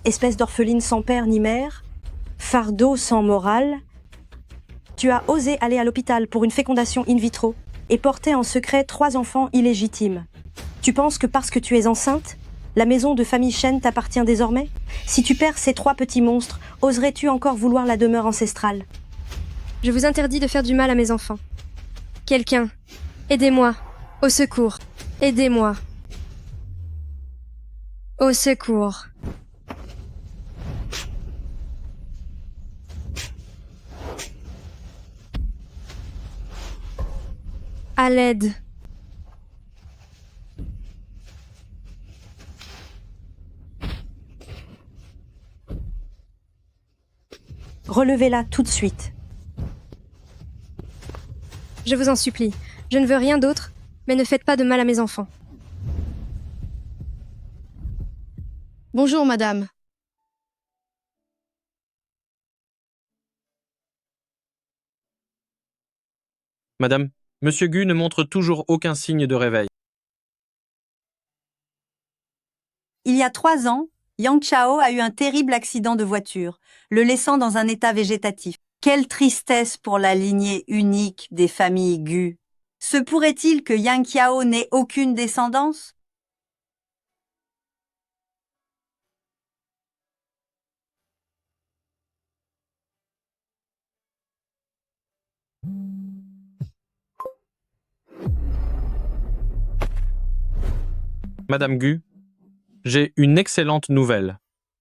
espèce d'orpheline sans père ni mère, fardeau sans morale. Tu as osé aller à l'hôpital pour une fécondation in vitro et porter en secret 3 enfants illégitimes. Tu penses que parce que tu es enceinte, la maison de famille Chen t'appartient désormais? Si tu perds ces 3 petits monstres, oserais-tu encore vouloir la demeure ancestrale? Je vous interdis de faire du mal à mes enfants. Quelqu'un, aidez-moi. Au secours. Aidez-moi. Au secours. À l'aide. Relevez-la tout de suite. Je vous en supplie. Je ne veux rien d'autre, mais ne faites pas de mal à mes enfants. Bonjour, madame. Madame, Monsieur Gu ne montre toujours aucun signe de réveil. Il y a 3 ans, Yang Chao a eu un terrible accident de voiture, le laissant dans un état végétatif. Quelle tristesse pour la lignée unique des familles Gu. Se pourrait-il que Yang Qiao n'ait aucune descendance? Madame Gu, j'ai une excellente nouvelle.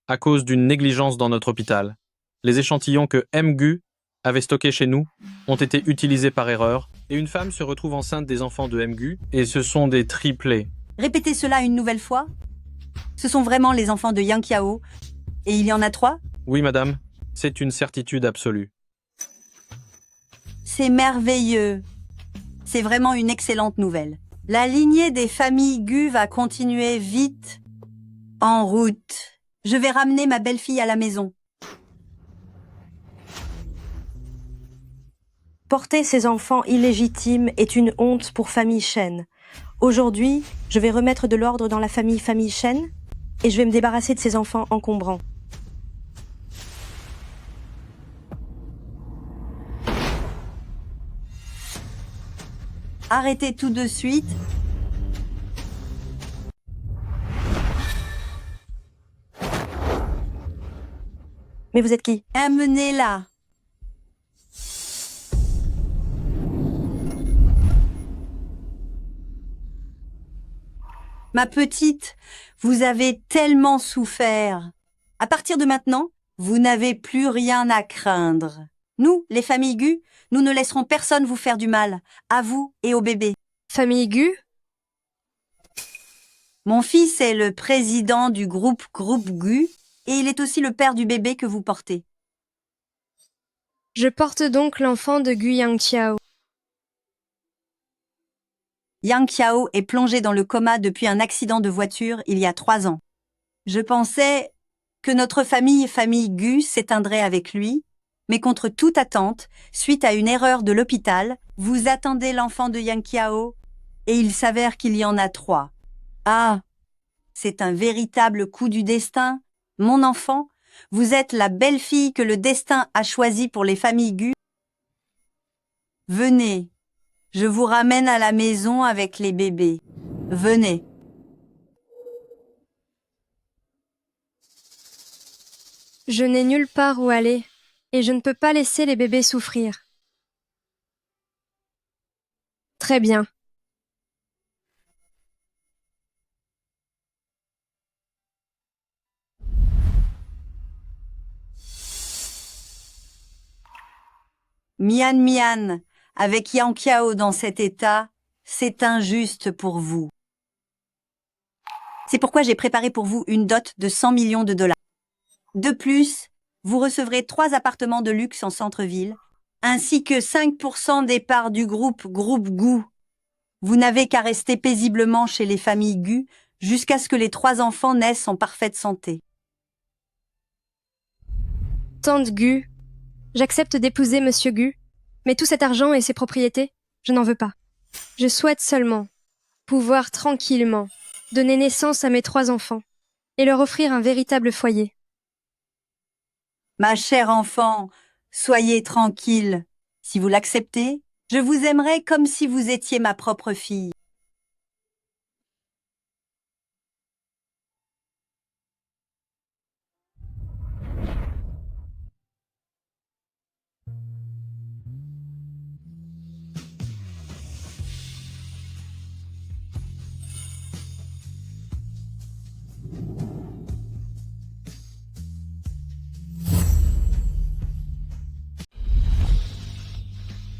À cause d'une négligence dans notre hôpital, les échantillons que M. Gu avait stockés chez nous ont été utilisés par erreur et une femme se retrouve enceinte des enfants de M. Gu et ce sont des triplés. Répétez cela une nouvelle fois. Ce sont vraiment les enfants de Yang Qiao. Et il y en a 3? Oui, madame, c'est une certitude absolue. C'est merveilleux. C'est vraiment une excellente nouvelle. La lignée des familles Gu va continuer vite. En route. Je vais ramener ma belle-fille à la maison. Porter ces enfants illégitimes est une honte pour famille Chen. Aujourd'hui, je vais remettre de l'ordre dans la famille Chen et je vais me débarrasser de ces enfants encombrants. Arrêtez tout de suite. Mais vous êtes qui? Amenez-la. Ma petite, vous avez tellement souffert. À partir de maintenant, vous n'avez plus rien à craindre. Nous, les familles Gu, nous ne laisserons personne vous faire du mal, à vous et au bébé. Famille Gu? Mon fils est le président du groupe Gu et il est aussi le père du bébé que vous portez. Je porte donc l'enfant de Gu Yangqiao. Yang Qiao est plongé dans le coma depuis un accident de voiture il y a 3 ans. Je pensais que notre famille Gu s'éteindrait avec lui, mais contre toute attente, suite à une erreur de l'hôpital, vous attendez l'enfant de Yang Qiao et il s'avère qu'il y en a 3. Ah, c'est un véritable coup du destin. Mon enfant, vous êtes la belle-fille que le destin a choisie pour les familles Gu. Venez, je vous ramène à la maison avec les bébés. Venez. Je n'ai nulle part où aller, et je ne peux pas laisser les bébés souffrir. Très bien. Mian, avec Yang Qiao dans cet état, c'est injuste pour vous. C'est pourquoi j'ai préparé pour vous une dot de 100 millions de dollars. De plus, vous recevrez 3 appartements de luxe en centre-ville, ainsi que 5% des parts du groupe Gu. Vous n'avez qu'à rester paisiblement chez les familles Gu jusqu'à ce que les 3 enfants naissent en parfaite santé. Tante Gu, j'accepte d'épouser Monsieur Gu, mais tout cet argent et ses propriétés, je n'en veux pas. Je souhaite seulement pouvoir tranquillement donner naissance à mes 3 enfants et leur offrir un véritable foyer. Ma chère enfant, soyez tranquille. Si vous l'acceptez, je vous aimerai comme si vous étiez ma propre fille.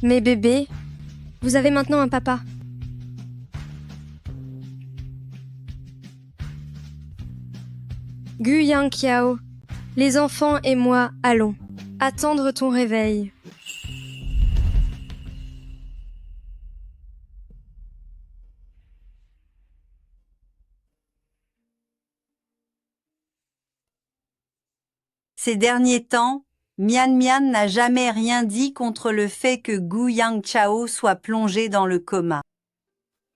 Mes bébés, vous avez maintenant un papa. Gu Yang Kiao, les enfants et moi allons attendre ton réveil. Ces derniers temps, Mian Mian n'a jamais rien dit contre le fait que Gu Yang Chao soit plongé dans le coma.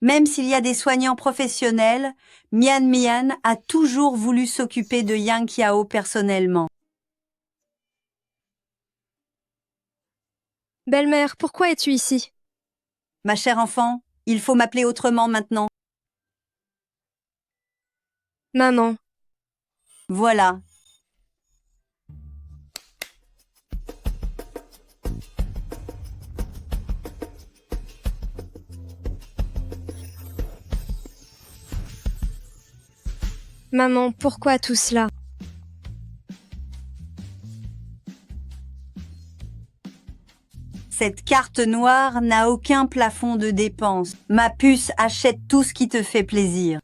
Même s'il y a des soignants professionnels, Mian Mian a toujours voulu s'occuper de Yang Qiao personnellement. Belle-mère, pourquoi es-tu ici? Ma chère enfant, il faut m'appeler autrement maintenant. Maman, Voilà. maman, pourquoi tout cela? Cette carte noire n'a aucun plafond de dépenses. Ma puce achète tout ce qui te fait plaisir.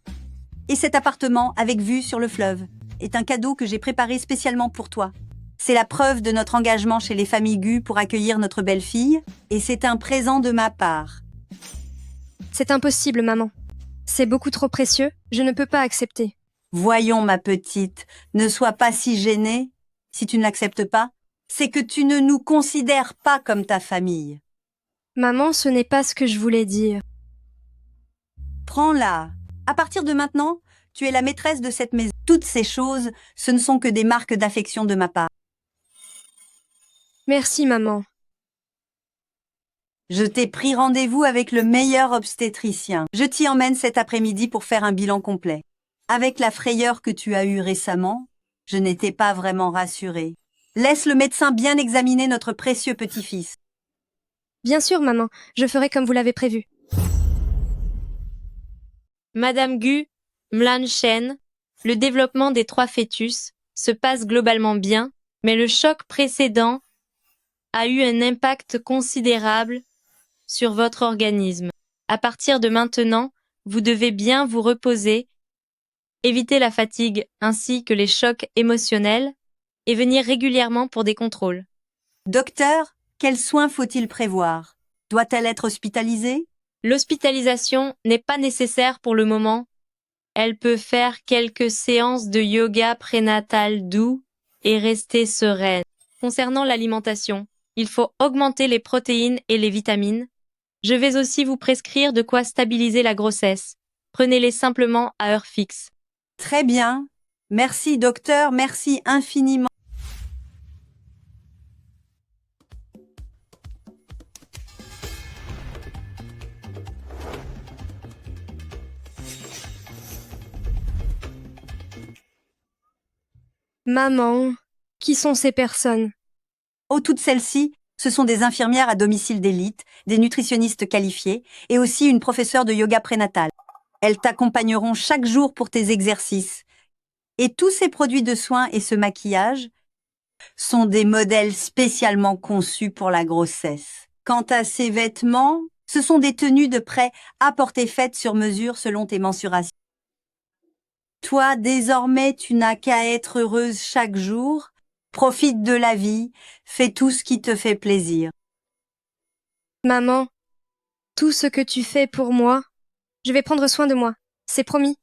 Et cet appartement avec vue sur le fleuve est un cadeau que j'ai préparé spécialement pour toi. C'est la preuve de notre engagement chez les familles Gu pour accueillir notre belle-fille, et c'est un présent de ma part. C'est impossible, maman. C'est beaucoup trop précieux, je ne peux pas accepter. Voyons, ma petite, ne sois pas si gênée. Si tu ne l'acceptes pas, c'est que tu ne nous considères pas comme ta famille. Maman, ce n'est pas ce que je voulais dire. Prends-la. À partir de maintenant, tu es la maîtresse de cette maison. Toutes ces choses, ce ne sont que des marques d'affection de ma part. Merci, maman. Je t'ai pris rendez-vous avec le meilleur obstétricien. Je t'y emmène cet après-midi pour faire un bilan complet. Avec la frayeur que tu as eue récemment, je n'étais pas vraiment rassurée. Laisse le médecin bien examiner notre précieux petit-fils. Bien sûr, maman, je ferai comme vous l'avez prévu. Madame Gu, Mlan Shen, le développement des 3 fœtus se passe globalement bien, mais le choc précédent a eu un impact considérable sur votre organisme. À partir de maintenant, vous devez bien vous reposer, éviter la fatigue ainsi que les chocs émotionnels et venir régulièrement pour des contrôles. Docteur, quels soins faut-il prévoir? Doit-elle être hospitalisée? L'hospitalisation n'est pas nécessaire pour le moment. Elle peut faire quelques séances de yoga prénatal doux et rester sereine. Concernant l'alimentation, il faut augmenter les protéines et les vitamines. Je vais aussi vous prescrire de quoi stabiliser la grossesse. Prenez-les simplement à heure fixe. Très bien. Merci, docteur, merci infiniment. Maman, qui sont ces personnes? Oh, toutes celles-ci, ce sont des infirmières à domicile d'élite, des nutritionnistes qualifiés et aussi une professeure de yoga prénatal. Elles t'accompagneront chaque jour pour tes exercices. Et tous ces produits de soins et ce maquillage sont des modèles spécialement conçus pour la grossesse. Quant à ces vêtements, ce sont des tenues de prêt à porter faites sur mesure selon tes mensurations. Toi, désormais, tu n'as qu'à être heureuse chaque jour. Profite de la vie, fais tout ce qui te fait plaisir. Maman, tout ce que tu fais pour moi, je vais prendre soin de moi, c'est promis.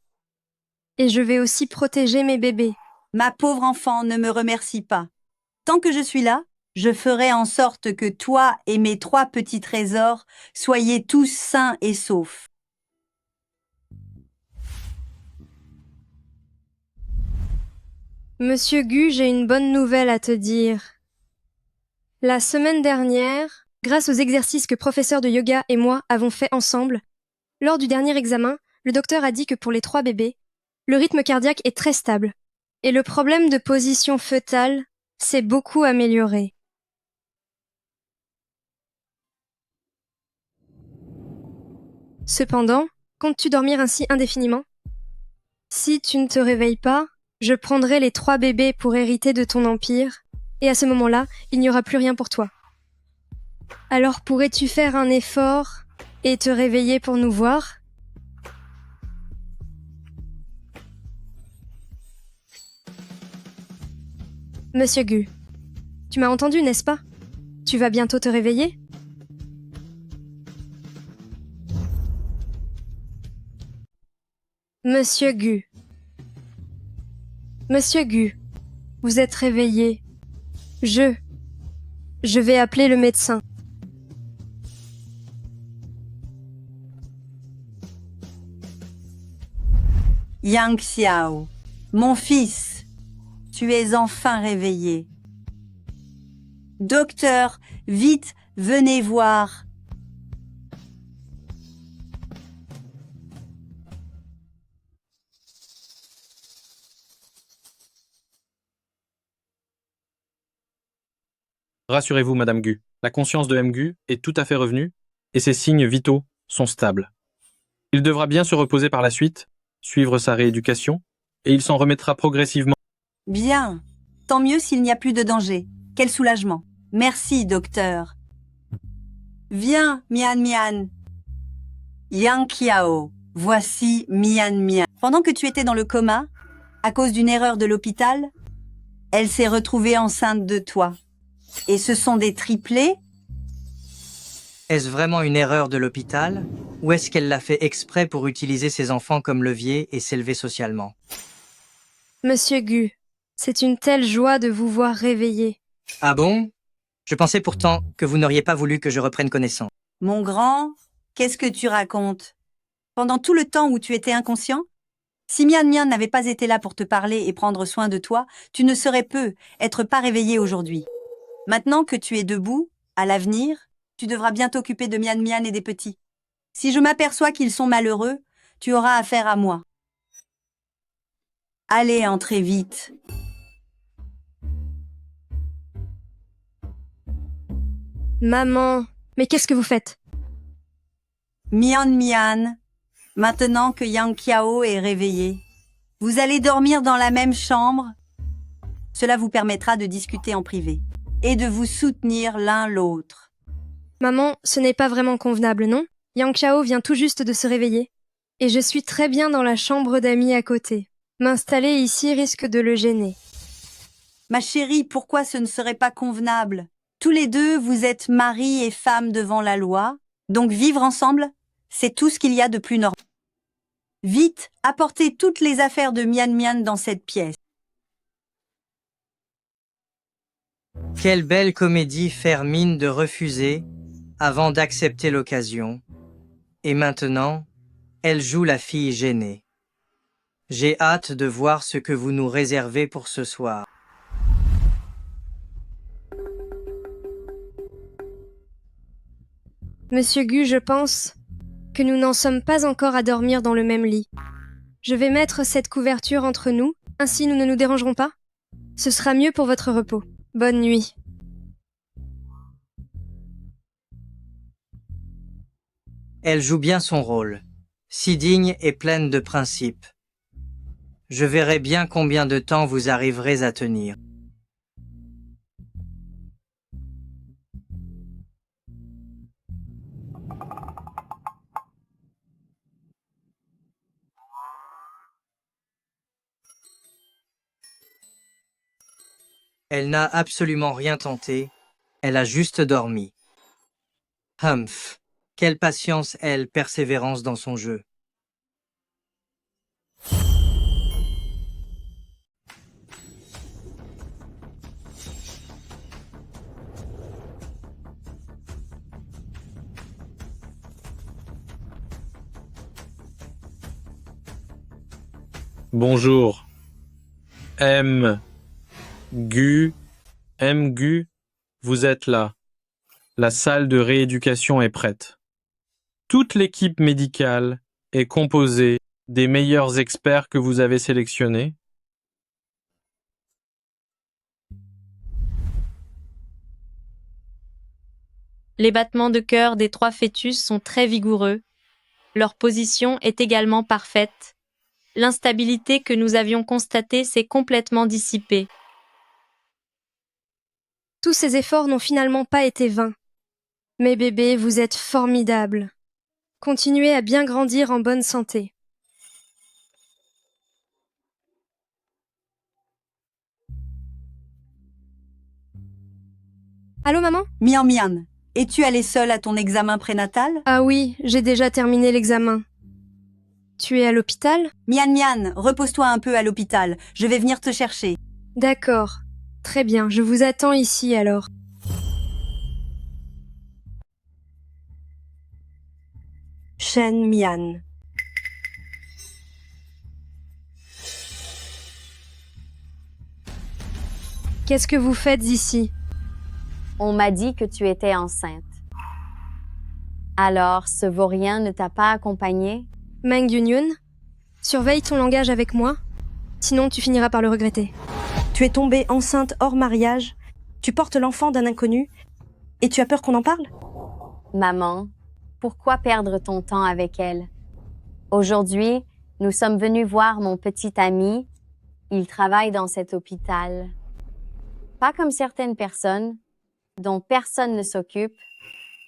Et je vais aussi protéger mes bébés. Ma pauvre enfant, ne me remercie pas. Tant que je suis là, je ferai en sorte que toi et mes 3 petits trésors soyez tous sains et saufs. Monsieur Gu, j'ai une bonne nouvelle à te dire. La semaine dernière, grâce aux exercices que professeur de yoga et moi avons fait ensemble, lors du dernier examen, le docteur a dit que pour les 3 bébés, le rythme cardiaque est très stable. Et le problème de position fœtale s'est beaucoup amélioré. Cependant, comptes-tu dormir ainsi indéfiniment? Si tu ne te réveilles pas, je prendrai les 3 bébés pour hériter de ton empire, et à ce moment-là, il n'y aura plus rien pour toi. Alors pourrais-tu faire un effort et te réveiller pour nous voir? Monsieur Gu, tu m'as entendu, n'est-ce pas? Tu vas bientôt te réveiller? Monsieur Gu. Monsieur Gu, vous êtes réveillé. Je vais appeler le médecin. Yang Xiao, mon fils, tu es enfin réveillé. Docteur, vite, venez voir. Rassurez-vous, Madame Gu, la conscience de M. Gu est tout à fait revenue et ses signes vitaux sont stables. Il devra bien se reposer par la suite, suivre sa rééducation, et il s'en remettra progressivement. Bien. Tant mieux s'il n'y a plus de danger. Quel soulagement. Merci, docteur. Viens, Mian Mian. Yang Qiao, voici Mian Mian. Pendant que tu étais dans le coma, à cause d'une erreur de l'hôpital, elle s'est retrouvée enceinte de toi. Et ce sont des triplés? Est-ce vraiment une erreur de l'hôpital, ou est-ce qu'elle l'a fait exprès pour utiliser ses enfants comme levier et s'élever socialement? Monsieur Gu, c'est une telle joie de vous voir réveillé. Ah bon? Je pensais pourtant que vous n'auriez pas voulu que je reprenne connaissance. Mon grand, qu'est-ce que tu racontes? Pendant tout le temps où tu étais inconscient? Si Mian Mian n'avait pas été là pour te parler et prendre soin de toi, tu ne serais être pas réveillé aujourd'hui. Maintenant que tu es debout, à l'avenir, tu devras bien t'occuper de Mian Mian et des petits. Si je m'aperçois qu'ils sont malheureux, tu auras affaire à moi. Allez, entrez vite. Maman, mais qu'est-ce que vous faites? Mian Mian, maintenant que Yang Qiao est réveillé, vous allez dormir dans la même chambre. Cela vous permettra de discuter en privé et de vous soutenir l'un l'autre. Maman, ce n'est pas vraiment convenable, non? Yang Xiao vient tout juste de se réveiller. Et je suis très bien dans la chambre d'amis à côté. M'installer ici risque de le gêner. Ma chérie, pourquoi ce ne serait pas convenable? Tous les deux, vous êtes mari et femme devant la loi, donc vivre ensemble, c'est tout ce qu'il y a de plus normal. Vite, apportez toutes les affaires de Mian Mian dans cette pièce. Quelle belle comédie faire mine de refuser avant d'accepter l'occasion. Et maintenant, elle joue la fille gênée. J'ai hâte de voir ce que vous nous réservez pour ce soir. Monsieur Gu, je pense que nous n'en sommes pas encore à dormir dans le même lit. Je vais mettre cette couverture entre nous, ainsi nous ne nous dérangerons pas. Ce sera mieux pour votre repos. Bonne nuit. Elle joue bien son rôle, si digne et pleine de principes. Je verrai bien combien de temps vous arriverez à tenir. Elle n'a absolument rien tenté, elle a juste dormi. Humph, quelle patience, persévérance dans son jeu. Bonjour. M. Gu, Gu, vous êtes là. La salle de rééducation est prête. Toute l'équipe médicale est composée des meilleurs experts que vous avez sélectionnés. Les battements de cœur des 3 fœtus sont très vigoureux. Leur position est également parfaite. L'instabilité que nous avions constatée s'est complètement dissipée. Tous ces efforts n'ont finalement pas été vains. Mes bébés, vous êtes formidables. Continuez à bien grandir en bonne santé. Allô, maman? Mian Mian, es-tu allée seule à ton examen prénatal? Ah oui, j'ai déjà terminé l'examen. Tu es à l'hôpital? Mian Mian, repose-toi un peu à l'hôpital. Je vais venir te chercher. D'accord. Très bien, je vous attends ici alors. Shen Mian. Qu'est-ce que vous faites ici? On m'a dit que tu étais enceinte. Alors, ce vaurien ne t'a pas accompagnée? Meng Yunyun, surveille ton langage avec moi, sinon tu finiras par le regretter. Tu es tombée enceinte hors mariage, tu portes l'enfant d'un inconnu, et tu as peur qu'on en parle? Maman, pourquoi perdre ton temps avec elle? Aujourd'hui, nous sommes venus voir mon petit ami. Il travaille dans cet hôpital. Pas comme certaines personnes dont personne ne s'occupe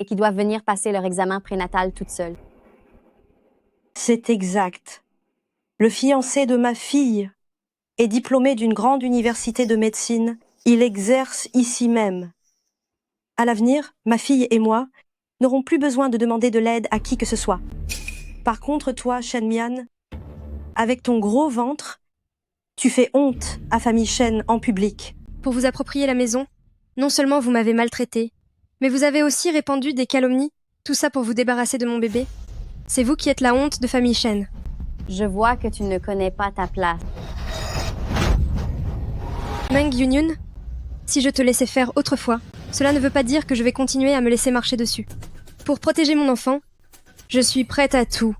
et qui doivent venir passer leur examen prénatal toutes seules. C'est exact. Le fiancé de ma fille est diplômé d'une grande université de médecine. Il exerce ici même. À l'avenir, ma fille et moi n'aurons plus besoin de demander de l'aide à qui que ce soit. Par contre, toi, Shen Mian, avec ton gros ventre, tu fais honte à famille Shen en public. Pour vous approprier la maison, non seulement vous m'avez maltraité, mais vous avez aussi répandu des calomnies, tout ça pour vous débarrasser de mon bébé. C'est vous qui êtes la honte de famille Shen. Je vois que tu ne connais pas ta place. Meng Yunyun, si je te laissais faire autrefois, cela ne veut pas dire que je vais continuer à me laisser marcher dessus. Pour protéger mon enfant, je suis prête à tout.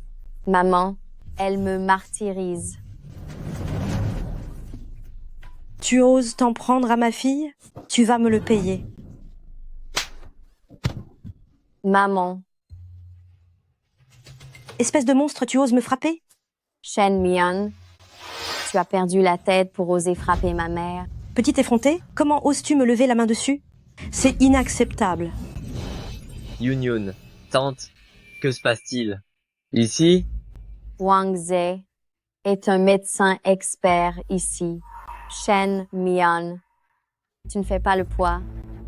Maman, elle me martyrise. Tu oses t'en prendre à ma fille? Tu vas me le payer. Maman, Espèce de monstre, tu oses me frapper? Shen Mian, tu as perdu la tête pour oser frapper ma mère. Petite effrontée, comment oses-tu me lever la main dessus? C'est inacceptable. Yunyun, tante, que se passe-t-il? Ici? Wang Ze est un médecin expert ici. Shen Mian, tu ne fais pas le poids.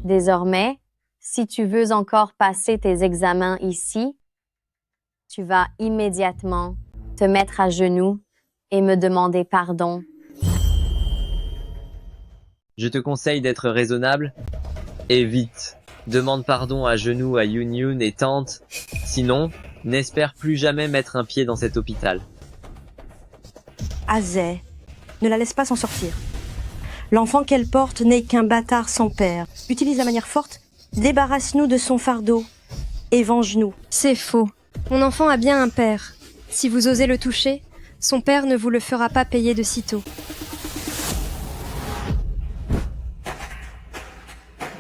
Désormais, si tu veux encore passer tes examens ici, tu vas immédiatement te mettre à genoux et me demander pardon. Je te conseille d'être raisonnable et vite. Demande pardon à genoux à Yunyun et tante. Sinon, n'espère plus jamais mettre un pied dans cet hôpital. Azé, ne la laisse pas s'en sortir. L'enfant qu'elle porte n'est qu'un bâtard sans père. Utilise la manière forte, débarrasse-nous de son fardeau et venge-nous. C'est faux. Mon enfant a bien un père. Si vous osez le toucher, son père ne vous le fera pas payer de sitôt.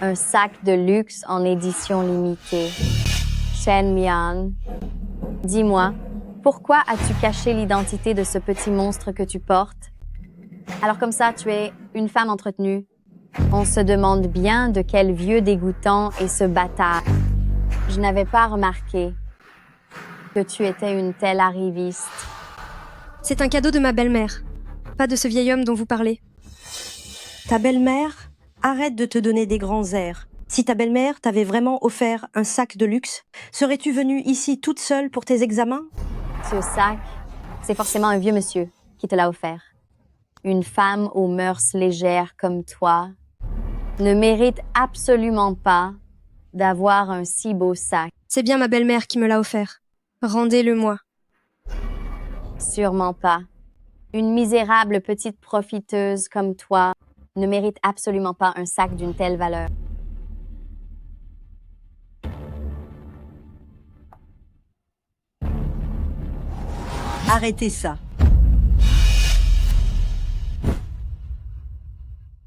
Un sac de luxe en édition limitée. Shen Mian, dis-moi, pourquoi as-tu caché l'identité de ce petit monstre que tu portes? Alors comme ça, tu es une femme entretenue. On se demande bien de quel vieux dégoûtant est ce bâtard. Je n'avais pas remarqué que tu étais une telle arriviste. C'est un cadeau de ma belle-mère, pas de ce vieil homme dont vous parlez. Ta belle-mère, arrête de te donner des grands airs. Si ta belle-mère t'avait vraiment offert un sac de luxe, serais-tu venue ici toute seule pour tes examens? Ce sac, c'est forcément un vieux monsieur qui te l'a offert. Une femme aux mœurs légères comme toi ne mérite absolument pas d'avoir un si beau sac. C'est bien ma belle-mère qui me l'a offert. Rendez-le-moi. Sûrement pas. Une misérable petite profiteuse comme toi ne mérite absolument pas un sac d'une telle valeur. Arrêtez ça.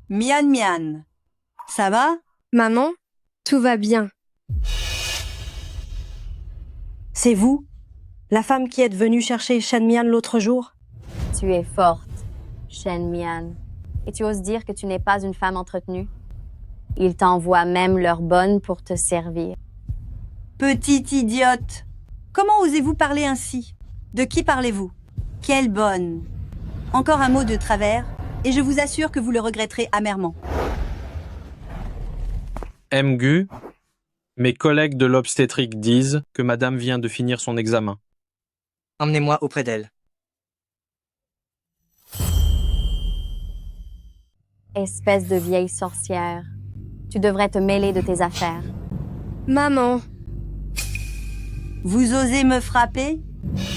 Mian Mian, ça va? Maman, tout va bien. C'est vous, la femme qui êtes venue chercher Shen Mian l'autre jour? Tu es forte, Shen Mian. Et tu oses dire que tu n'es pas une femme entretenue? Ils t'envoient même leur bonne pour te servir. Petite idiote! Comment osez-vous parler ainsi? De qui parlez-vous? Quelle bonne! Encore un mot de travers, et je vous assure que vous le regretterez amèrement. Mgu, mes collègues de l'obstétrique disent que madame vient de finir son examen. Emmenez-moi auprès d'elle. Espèce de vieille sorcière. Tu devrais te mêler de tes affaires. Maman, Vous osez me frapper?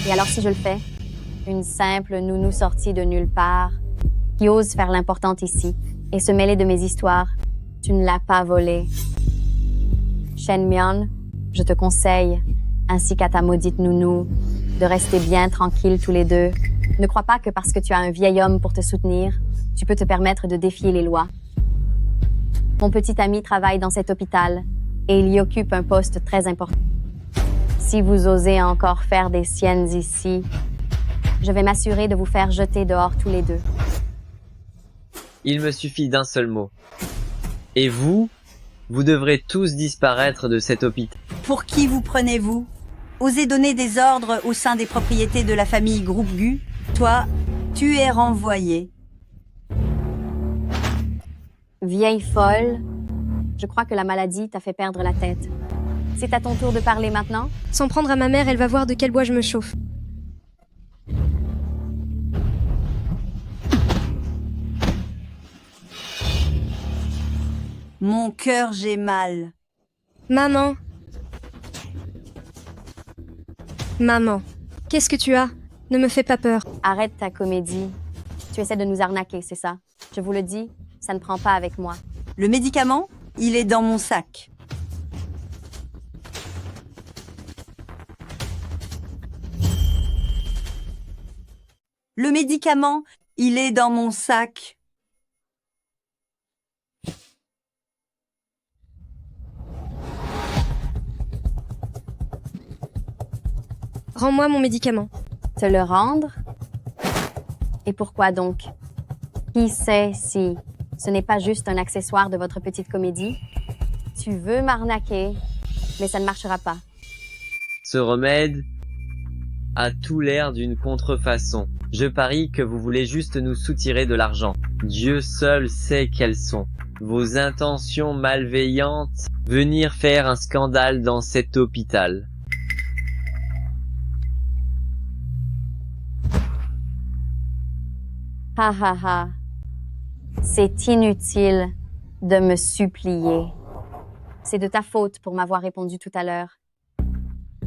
Et alors si je le fais? Une simple nounou sortie de nulle part, qui ose faire l'importante ici, et se mêler de mes histoires. Tu ne l'as pas volée. Shen Mian, je te conseille, ainsi qu'à ta maudite nounou, de rester bien tranquilles tous les deux. Ne crois pas que parce que tu as un vieil homme pour te soutenir, tu peux te permettre de défier les lois. Mon petit ami travaille dans cet hôpital, et il y occupe un poste très important. Si vous osez encore faire des siennes ici, je vais m'assurer de vous faire jeter dehors tous les deux. Il me suffit d'un seul mot. Et vous devrez tous disparaître de cet hôpital. Pour qui vous prenez-vous? Osez donner des ordres au sein des propriétés de la famille Groupe Gu? Toi, tu es renvoyé. Vieille folle, je crois que la maladie t'a fait perdre la tête. C'est à ton tour de parler maintenant? sans prendre à ma mère, elle va voir de quel bois je me chauffe. Mon cœur, j'ai mal. Maman. Maman, qu'est-ce que tu as? Ne me fais pas peur. Arrête ta comédie. Tu essaies de nous arnaquer, c'est ça? Je vous le dis, ça ne prend pas avec moi. Le médicament, il est dans mon sac. Le médicament, il est dans mon sac. Rends-moi mon médicament. Te le rendre? Et pourquoi donc? Qui sait si ce n'est pas juste un accessoire de votre petite comédie? Tu veux m'arnaquer, mais ça ne marchera pas. Ce remède a tout l'air d'une contrefaçon. Je parie que vous voulez juste nous soutirer de l'argent. Dieu seul sait quelles sont vos intentions malveillantes. Venir faire un scandale dans cet hôpital. Ha ha ha. C'est inutile de me supplier. C'est de ta faute pour m'avoir répondu tout à l'heure.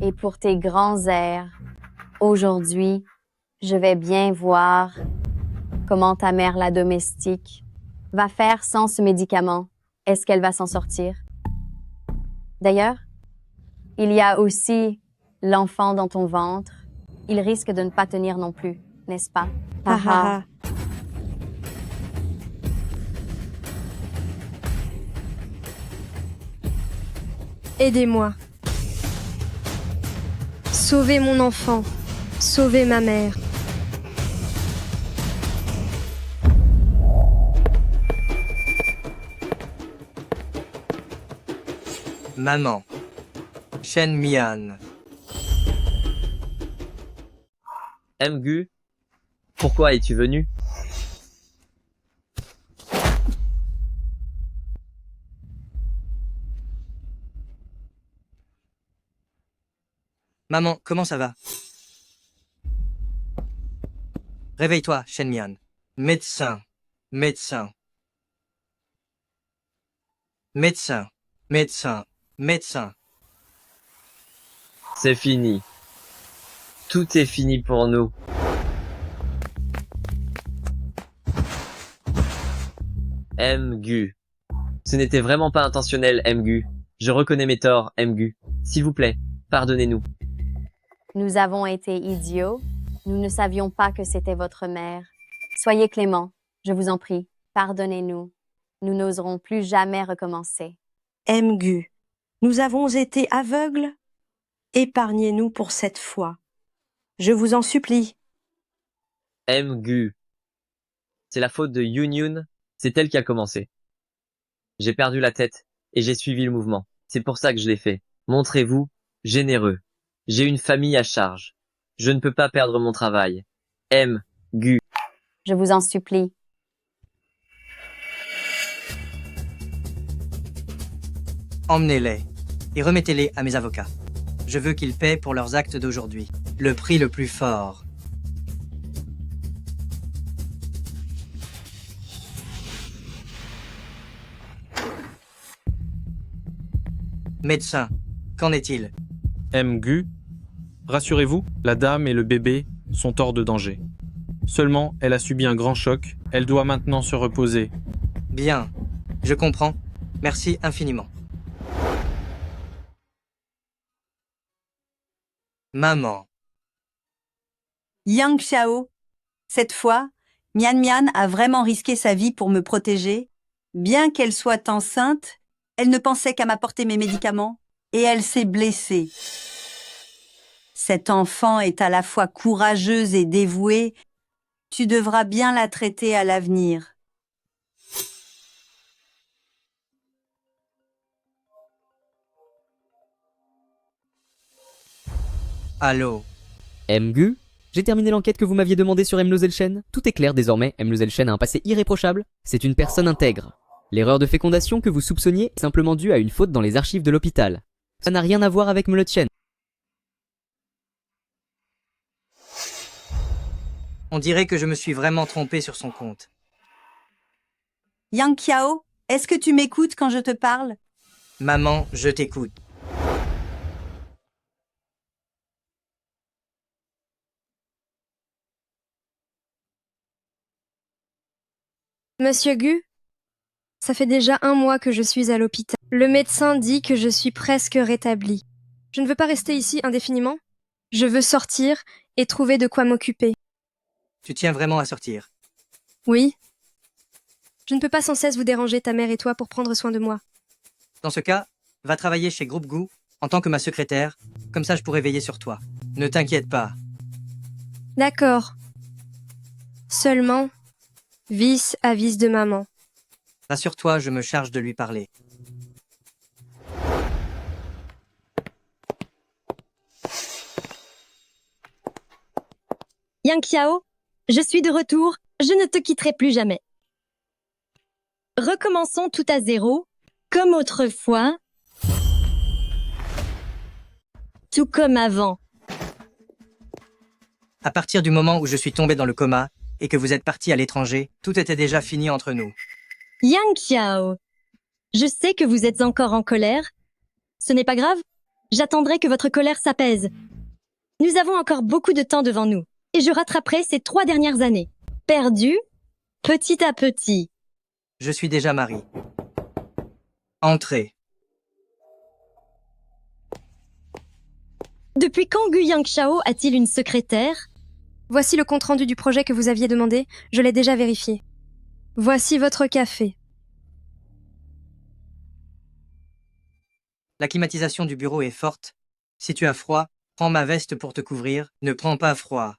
Et pour tes grands airs. Aujourd'hui, je vais bien voir comment ta mère, la domestique, va faire sans ce médicament. Est-ce qu'elle va s'en sortir? D'ailleurs, il y a aussi l'enfant dans ton ventre. Il risque de ne pas tenir non plus, n'est-ce pas? Ha ha ha. Aidez-moi. Sauvez mon enfant. Sauvez ma mère. Maman. Shen Mian. Mgu, pourquoi es-tu venu? Maman, comment ça va? Réveille-toi, Shen Mian. Médecin. Médecin. Médecin. Médecin. Médecin. C'est fini. Tout est fini pour nous. Gu. Ce n'était vraiment pas intentionnel, Gu. Je reconnais mes torts, Gu. S'il vous plaît, pardonnez-nous. Nous avons été idiots. Nous ne savions pas que c'était votre mère. Soyez clément, je vous en prie. Pardonnez-nous. Nous n'oserons plus jamais recommencer. Gu, nous avons été aveugles. Épargnez-nous pour cette fois. Je vous en supplie. Gu. C'est la faute de Yun. C'est elle qui a commencé. J'ai perdu la tête et j'ai suivi le mouvement. C'est pour ça que je l'ai fait. Montrez-vous généreux. J'ai une famille à charge. Je ne peux pas perdre mon travail. Gu. Je vous en supplie. Emmenez-les et remettez-les à mes avocats. Je veux qu'ils paient pour leurs actes d'aujourd'hui. Le prix le plus fort. Médecin, qu'en est-il? Gu, rassurez-vous, la dame et le bébé sont hors de danger. Seulement, elle a subi un grand choc. Elle doit maintenant se reposer. Bien, je comprends. Merci infiniment. Maman. Yang Xiao. Cette fois, Mian Mian a vraiment risqué sa vie pour me protéger. Bien qu'elle soit enceinte, elle ne pensait qu'à m'apporter mes médicaments et elle s'est blessée. Cette enfant est à la fois courageuse et dévouée. Tu devras bien la traiter à l'avenir. Allô. Gu, j'ai terminé l'enquête que vous m'aviez demandée sur Mlozel Shen. Tout est clair désormais, Mlozel Shen a un passé irréprochable. C'est une personne intègre. L'erreur de fécondation que vous soupçonniez est simplement due à une faute dans les archives de l'hôpital. Ça n'a rien à voir avec Mlozel Shen. On dirait que je me suis vraiment trompé sur son compte. Yang Xiao, est-ce que tu m'écoutes quand je te parle? Maman, je t'écoute. Monsieur Gu, ça fait déjà 1 mois que je suis à l'hôpital. Le médecin dit que je suis presque rétablie. Je ne veux pas rester ici indéfiniment. Je veux sortir et trouver de quoi m'occuper. Tu tiens vraiment à sortir? Oui. Je ne peux pas sans cesse vous déranger, ta mère et toi, pour prendre soin de moi. Dans ce cas, va travailler chez Groupe Gu en tant que ma secrétaire. Comme ça, je pourrai veiller sur toi. Ne t'inquiète pas. D'accord. Seulement, vice à vice de maman. Rassure-toi, je me charge de lui parler. Yang Xiao, je suis de retour, je ne te quitterai plus jamais. Recommençons tout à zéro, comme autrefois, tout comme avant. À partir du moment où je suis tombé dans le coma et que vous êtes parti à l'étranger, tout était déjà fini entre nous. Yang Xiao, je sais que vous êtes encore en colère. Ce n'est pas grave, j'attendrai que votre colère s'apaise. Nous avons encore beaucoup de temps devant nous, et je rattraperai ces 3 dernières années, perdues petit à petit. Je suis déjà marié. Entrez. Depuis quand Gu Yang Xiao a-t-il une secrétaire? Voici le compte-rendu du projet que vous aviez demandé, je l'ai déjà vérifié. Voici votre café. La climatisation du bureau est forte. Si tu as froid, prends ma veste pour te couvrir. Ne prends pas froid.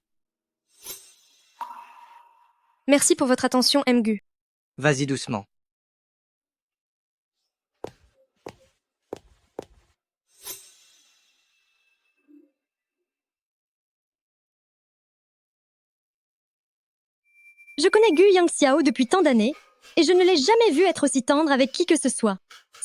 Merci pour votre attention, Gu. Vas-y doucement. Je connais Gu Yang Xiao depuis tant d'années, et je ne l'ai jamais vu être aussi tendre avec qui que ce soit.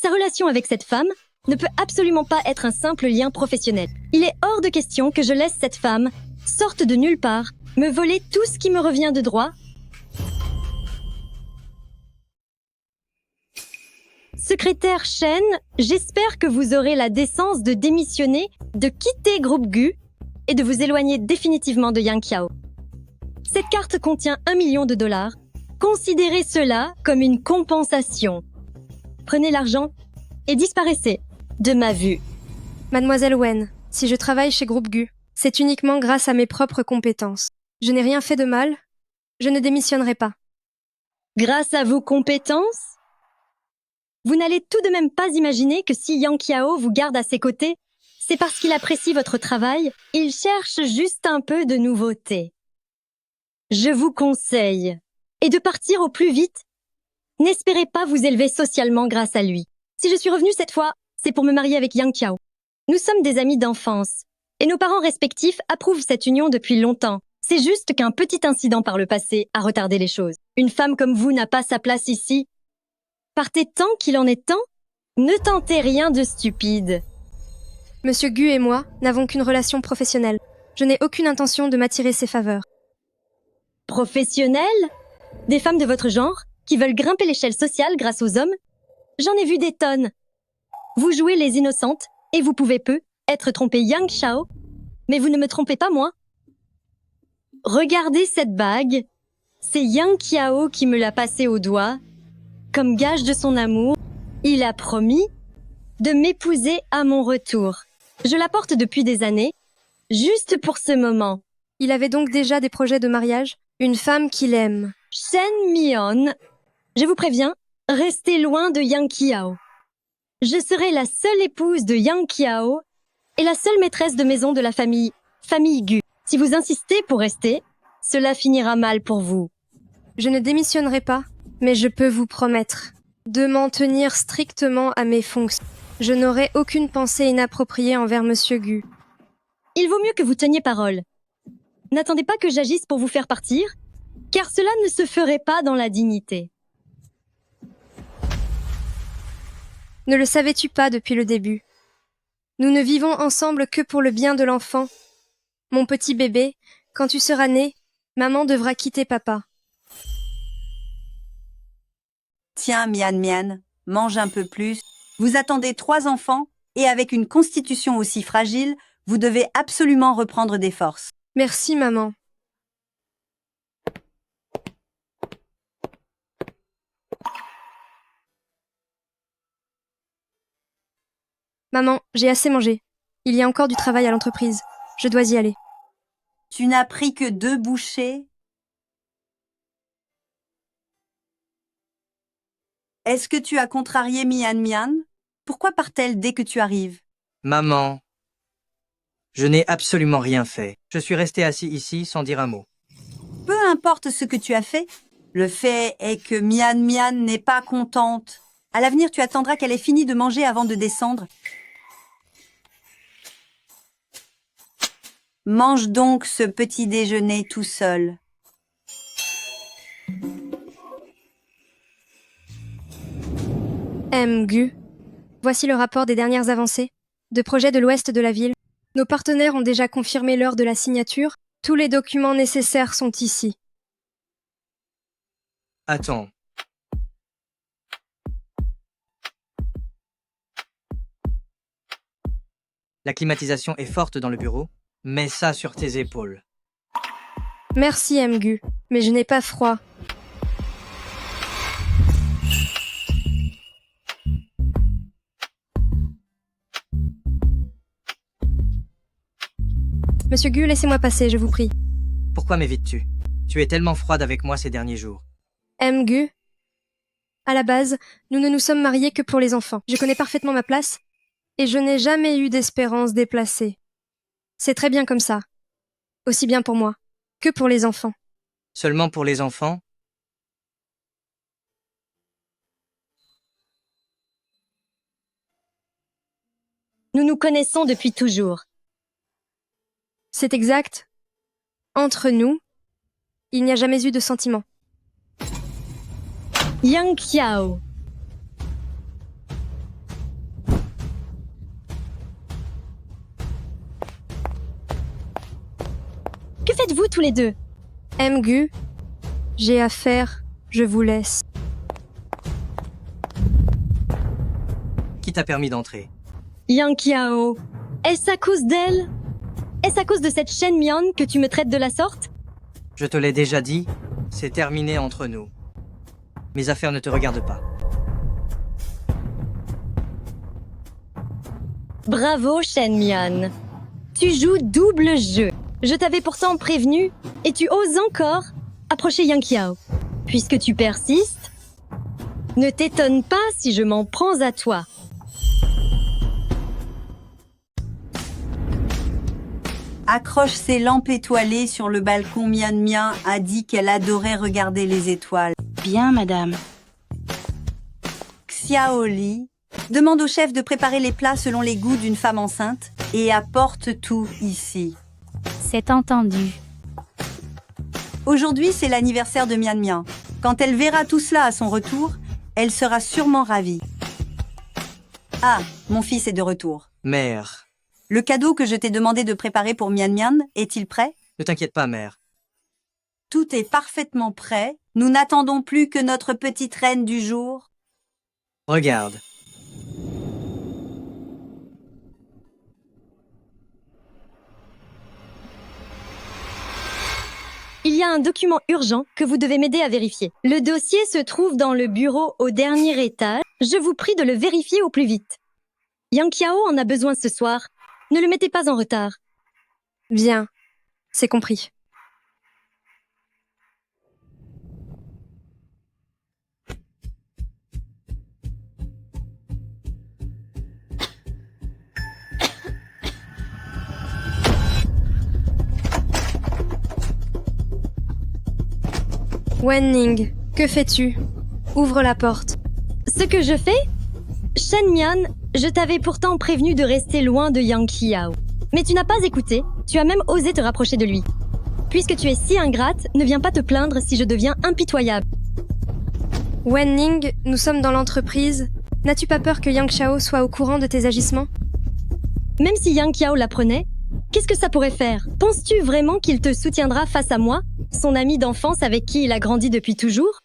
Sa relation avec cette femme ne peut absolument pas être un simple lien professionnel. Il est hors de question que je laisse cette femme, sorte de nulle part, me voler tout ce qui me revient de droit. Secrétaire Shen, j'espère que vous aurez la décence de démissionner, de quitter Groupe Gu et de vous éloigner définitivement de Yang Xiao. Cette carte contient $1 million. Considérez cela comme une compensation. Prenez l'argent et disparaissez de ma vue. Mademoiselle Wen, si je travaille chez Groupe Gu, c'est uniquement grâce à mes propres compétences. Je n'ai rien fait de mal, je ne démissionnerai pas. Grâce à vos compétences? Vous n'allez tout de même pas imaginer que si Yang Qiao vous garde à ses côtés, c'est parce qu'il apprécie votre travail, il cherche juste un peu de nouveauté. Je vous conseille, et de partir au plus vite. N'espérez pas vous élever socialement grâce à lui. Si je suis revenue cette fois, c'est pour me marier avec Yang Qiao. Nous sommes des amis d'enfance, et nos parents respectifs approuvent cette union depuis longtemps. C'est juste qu'un petit incident par le passé a retardé les choses. Une femme comme vous n'a pas sa place ici. Partez tant qu'il en est temps. Ne tentez rien de stupide. Monsieur Gu et moi n'avons qu'une relation professionnelle. Je n'ai aucune intention de m'attirer ses faveurs. Professionnelle? Des femmes de votre genre qui veulent grimper l'échelle sociale grâce aux hommes? J'en ai vu des tonnes. Vous jouez les innocentes et vous pouvez peu être trompé Yang Qiao, mais vous ne me trompez pas moi. Regardez cette bague. C'est Yang Qiao qui me l'a passée au doigt. Comme gage de son amour, il a promis de m'épouser à mon retour. Je la porte depuis des années, juste pour ce moment. Il avait donc déjà des projets de mariage? Une femme qu'il aime. Shen Mian, je vous préviens, restez loin de Yang Qiao. Je serai la seule épouse de Yang Qiao et la seule maîtresse de maison de la famille Gu. Si vous insistez pour rester, cela finira mal pour vous. Je ne démissionnerai pas, mais je peux vous promettre de m'en tenir strictement à mes fonctions. Je n'aurai aucune pensée inappropriée envers Monsieur Gu. Il vaut mieux que vous teniez parole. N'attendez pas que j'agisse pour vous faire partir, car cela ne se ferait pas dans la dignité. Ne le savais-tu pas depuis le début? Nous ne vivons ensemble que pour le bien de l'enfant. Mon petit bébé, quand tu seras né, maman devra quitter papa. Tiens, Mian Mian, mange un peu plus. Vous attendez 3 enfants, et avec une constitution aussi fragile, vous devez absolument reprendre des forces. Merci, maman. Maman, j'ai assez mangé. Il y a encore du travail à l'entreprise. Je dois y aller. Tu n'as pris que 2 bouchées? Est-ce que tu as contrarié Mian Mian? Pourquoi part-elle dès que tu arrives? Maman, je n'ai absolument rien fait. Je suis resté assis ici sans dire un mot. Peu importe ce que tu as fait, le fait est que Mian Mian n'est pas contente. À l'avenir, tu attendras qu'elle ait fini de manger avant de descendre. Mange donc ce petit déjeuner tout seul. Gu, voici le rapport des dernières avancées de projet de l'ouest de la ville. Nos partenaires ont déjà confirmé l'heure de la signature. Tous les documents nécessaires sont ici. Attends. La climatisation est forte dans le bureau. Mets ça sur tes épaules. Merci, Gu, mais je n'ai pas froid. Monsieur Gu, laissez-moi passer, je vous prie. Pourquoi m'évites-tu? Tu es tellement froide avec moi ces derniers jours. Gu, à la base, nous ne nous sommes mariés que pour les enfants. Je connais parfaitement ma place, et je n'ai jamais eu d'espérance déplacée. C'est très bien comme ça. Aussi bien pour moi que pour les enfants. Seulement pour les enfants? Nous nous connaissons depuis toujours. C'est exact. Entre nous, il n'y a jamais eu de sentiment. Yang Qiao. Que faites-vous tous les deux? Gu, j'ai affaire, je vous laisse. Qui t'a permis d'entrer? Yang Qiao. Est-ce à cause d'elle? Est-ce à cause de cette Shen Mian que tu me traites de la sorte? Je te l'ai déjà dit, c'est terminé entre nous. Mes affaires ne te regardent pas. Bravo, Shen Mian. Tu joues double jeu. Je t'avais pourtant prévenu, et tu oses encore approcher Yang Qiao. Puisque tu persistes, ne t'étonne pas si je m'en prends à toi. Accroche ses lampes étoilées sur le balcon. Mian Mian a dit qu'elle adorait regarder les étoiles. Bien, madame. Xiaoli demande au chef de préparer les plats selon les goûts d'une femme enceinte et apporte tout ici. C'est entendu. Aujourd'hui, c'est l'anniversaire de Mian Mian. Quand elle verra tout cela à son retour, elle sera sûrement ravie. Ah, mon fils est de retour. Mère. Le cadeau que je t'ai demandé de préparer pour Mian Mian est-il prêt? Ne t'inquiète pas, mère. Tout est parfaitement prêt. Nous n'attendons plus que notre petite reine du jour. Regarde. Il y a un document urgent que vous devez m'aider à vérifier. Le dossier se trouve dans le bureau au dernier étage. Je vous prie de le vérifier au plus vite. Yang Qiao en a besoin ce soir. Ne le mettez pas en retard. Bien, c'est compris. Wen Ning, que fais-tu? Ouvre la porte. Ce que je fais? Shen Mian, je t'avais pourtant prévenu de rester loin de Yang Qiao. Mais tu n'as pas écouté, tu as même osé te rapprocher de lui. Puisque tu es si ingrate, ne viens pas te plaindre si je deviens impitoyable. Wen Ning, nous sommes dans l'entreprise. N'as-tu pas peur que Yang Qiao soit au courant de tes agissements? Même si Yang Qiao l'apprenait, qu'est-ce que ça pourrait faire? Penses-tu vraiment qu'il te soutiendra face à moi, son ami d'enfance avec qui il a grandi depuis toujours?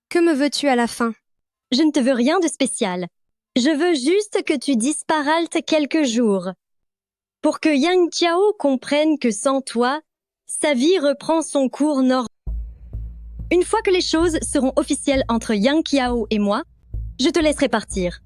Que me veux-tu à la fin? Je ne te veux rien de spécial. Je veux juste que tu disparates quelques jours. Pour que Yang Qiao comprenne que sans toi, sa vie reprend son cours normal. Une fois que les choses seront officielles entre Yang Qiao et moi, je te laisserai partir.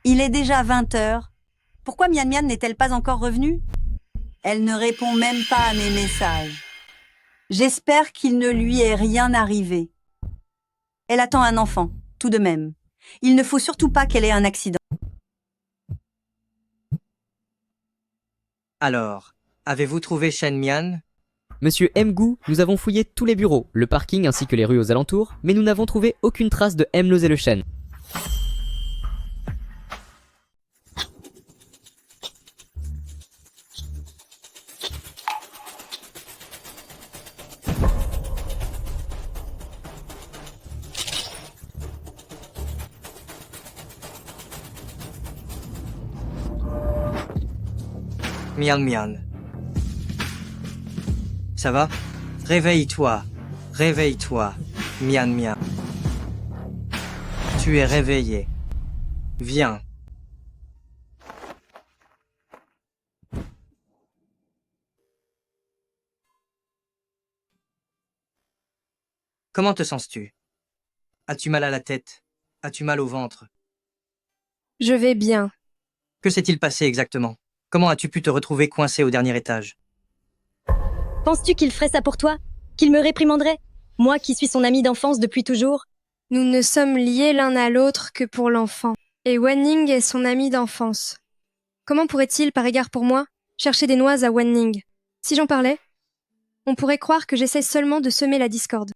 Il est déjà 20 heures. Pourquoi Mian Mian n'est-elle pas encore revenue? Elle ne répond même pas à mes messages. J'espère qu'il ne lui est rien arrivé. Elle attend un enfant, tout de même. Il ne faut surtout pas qu'elle ait un accident. Alors, avez-vous trouvé Shen Mian? Monsieur Mgu, nous avons fouillé tous les bureaux, le parking ainsi que les rues aux alentours, mais nous n'avons trouvé aucune trace de Lozelle Shen. Mian Mian. Ça va? Réveille-toi. Réveille-toi. Mian Mian. Tu es réveillé. Viens. Comment te sens-tu? As-tu mal à la tête? As-tu mal au ventre? Je vais bien. Que s'est-il passé exactement? Comment as-tu pu te retrouver coincé au dernier étage? Penses-tu qu'il ferait ça pour toi? Qu'il me réprimanderait? Moi qui suis son ami d'enfance depuis toujours? Nous ne sommes liés l'un à l'autre que pour l'enfant. Et Wen Ning est son ami d'enfance. Comment pourrait-il, par égard pour moi, chercher des noises à Wen Ning? Si j'en parlais, on pourrait croire que j'essaie seulement de semer la discorde.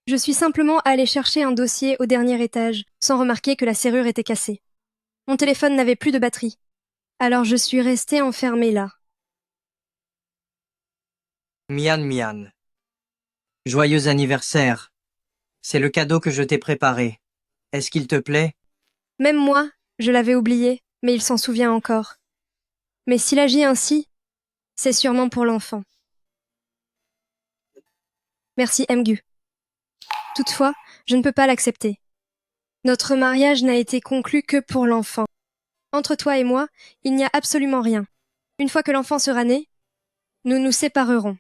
Je suis simplement allé chercher un dossier au dernier étage, sans remarquer que la serrure était cassée. Mon téléphone n'avait plus de batterie. Alors je suis restée enfermée là. Mian Mian. Joyeux anniversaire. C'est le cadeau que je t'ai préparé. Est-ce qu'il te plaît? Même moi, je l'avais oublié, mais il s'en souvient encore. Mais s'il agit ainsi, c'est sûrement pour l'enfant. Merci Mgu. Toutefois, je ne peux pas l'accepter. Notre mariage n'a été conclu que pour l'enfant. Entre toi et moi, il n'y a absolument rien. Une fois que l'enfant sera né, nous nous séparerons.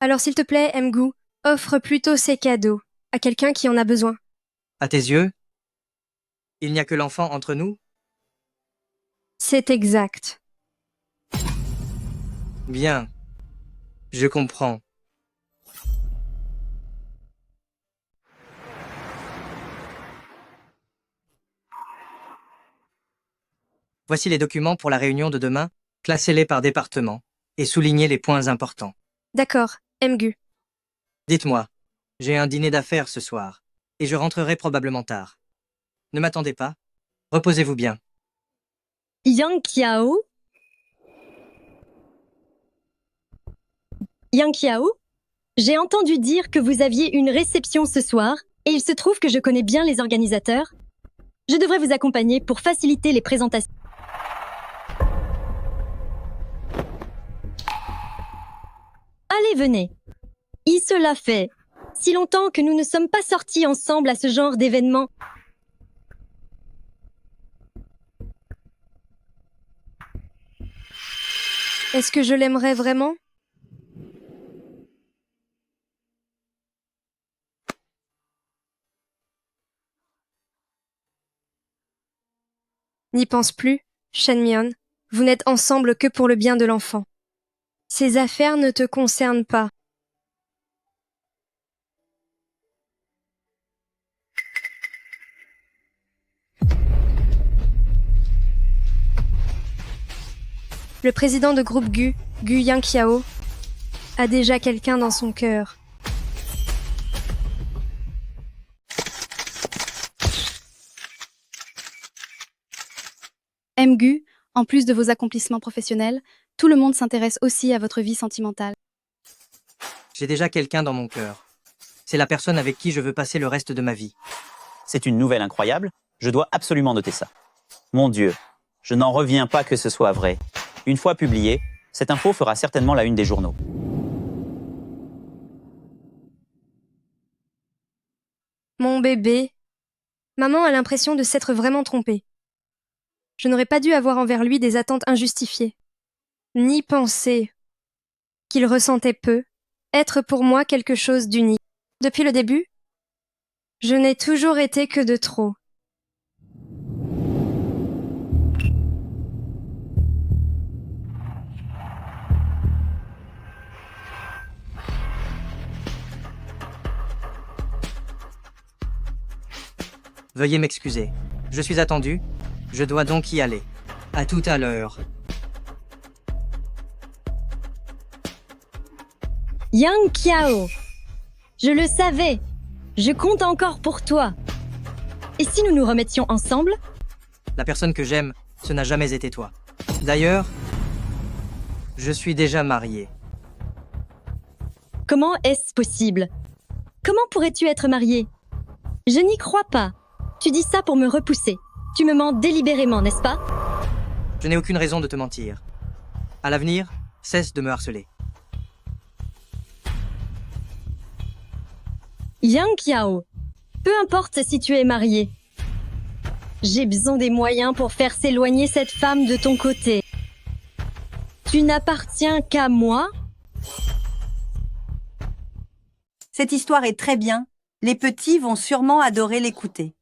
Alors s'il te plaît, Mgu, offre plutôt ces cadeaux à quelqu'un qui en a besoin. À tes yeux, il n'y a que l'enfant entre nous? C'est exact. Bien. Je comprends. Voici les documents pour la réunion de demain. Classez-les par département et soulignez les points importants. D'accord, Mgu. Dites-moi, j'ai un dîner d'affaires ce soir et je rentrerai probablement tard. Ne m'attendez pas. Reposez-vous bien. Yang Qiao? Yang Qiao? J'ai entendu dire que vous aviez une réception ce soir, et il se trouve que je connais bien les organisateurs. Je devrais vous accompagner pour faciliter les présentations. Allez, venez. Il cela fait si longtemps que nous ne sommes pas sortis ensemble à ce genre d'événement. Est-ce que je l'aimerais vraiment? N'y pense plus, Shenmion. Vous n'êtes ensemble que pour le bien de l'enfant. Ces affaires ne te concernent pas. Le président de groupe Gu Yangqiao, a déjà quelqu'un dans son cœur. Mgu, en plus de vos accomplissements professionnels, tout le monde s'intéresse aussi à votre vie sentimentale. J'ai déjà quelqu'un dans mon cœur. C'est la personne avec qui je veux passer le reste de ma vie. C'est une nouvelle incroyable, je dois absolument noter ça. Mon Dieu, je n'en reviens pas que ce soit vrai. Une fois publiée, cette info fera certainement la une des journaux. Mon bébé. Maman a l'impression de s'être vraiment trompée. Je n'aurais pas dû avoir envers lui des attentes injustifiées. Ni penser qu'il ressentait peu, être pour moi quelque chose d'unique. Depuis le début, je n'ai toujours été que de trop. Veuillez m'excuser. Je suis attendu. Je dois donc y aller. À tout à l'heure. Yang Qiao, je le savais. Je compte encore pour toi. Et si nous nous remettions ensemble? La personne que j'aime, ce n'a jamais été toi. D'ailleurs, je suis déjà marié. Comment est-ce possible? Comment pourrais-tu être marié? Je n'y crois pas. Tu dis ça pour me repousser. Tu me mens délibérément, n'est-ce pas? Je n'ai aucune raison de te mentir. À l'avenir, cesse de me harceler. Yang Qiao, peu importe si tu es marié. J'ai besoin des moyens pour faire s'éloigner cette femme de ton côté. Tu n'appartiens qu'à moi? Cette histoire est très bien. Les petits vont sûrement adorer l'écouter.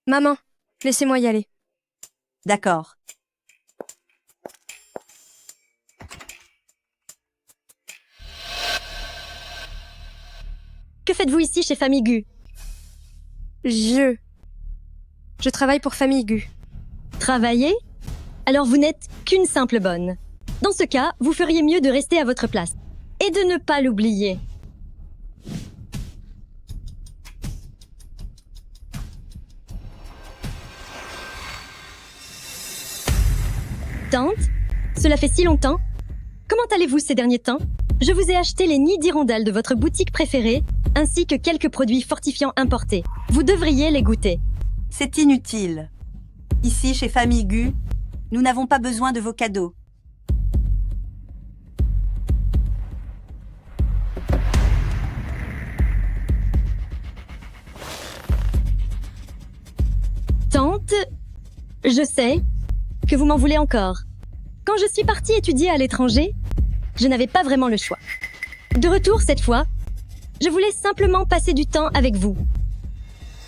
Maman, laissez-moi y aller. D'accord. Que faites-vous ici chez Famille Gu? Je travaille pour Famille Gu. Travailler? Alors vous n'êtes qu'une simple bonne. Dans ce cas, vous feriez mieux de rester à votre place. Et de ne pas l'oublier. Tante, cela fait si longtemps. Comment allez-vous ces derniers temps? Je vous ai acheté les nids d'hirondelles de votre boutique préférée, ainsi que quelques produits fortifiants importés. Vous devriez les goûter. C'est inutile. Ici, chez Famille Gu, nous n'avons pas besoin de vos cadeaux. Je sais que vous m'en voulez encore. Quand je suis partie étudier à l'étranger, je n'avais pas vraiment le choix. De retour cette fois, je voulais simplement passer du temps avec vous.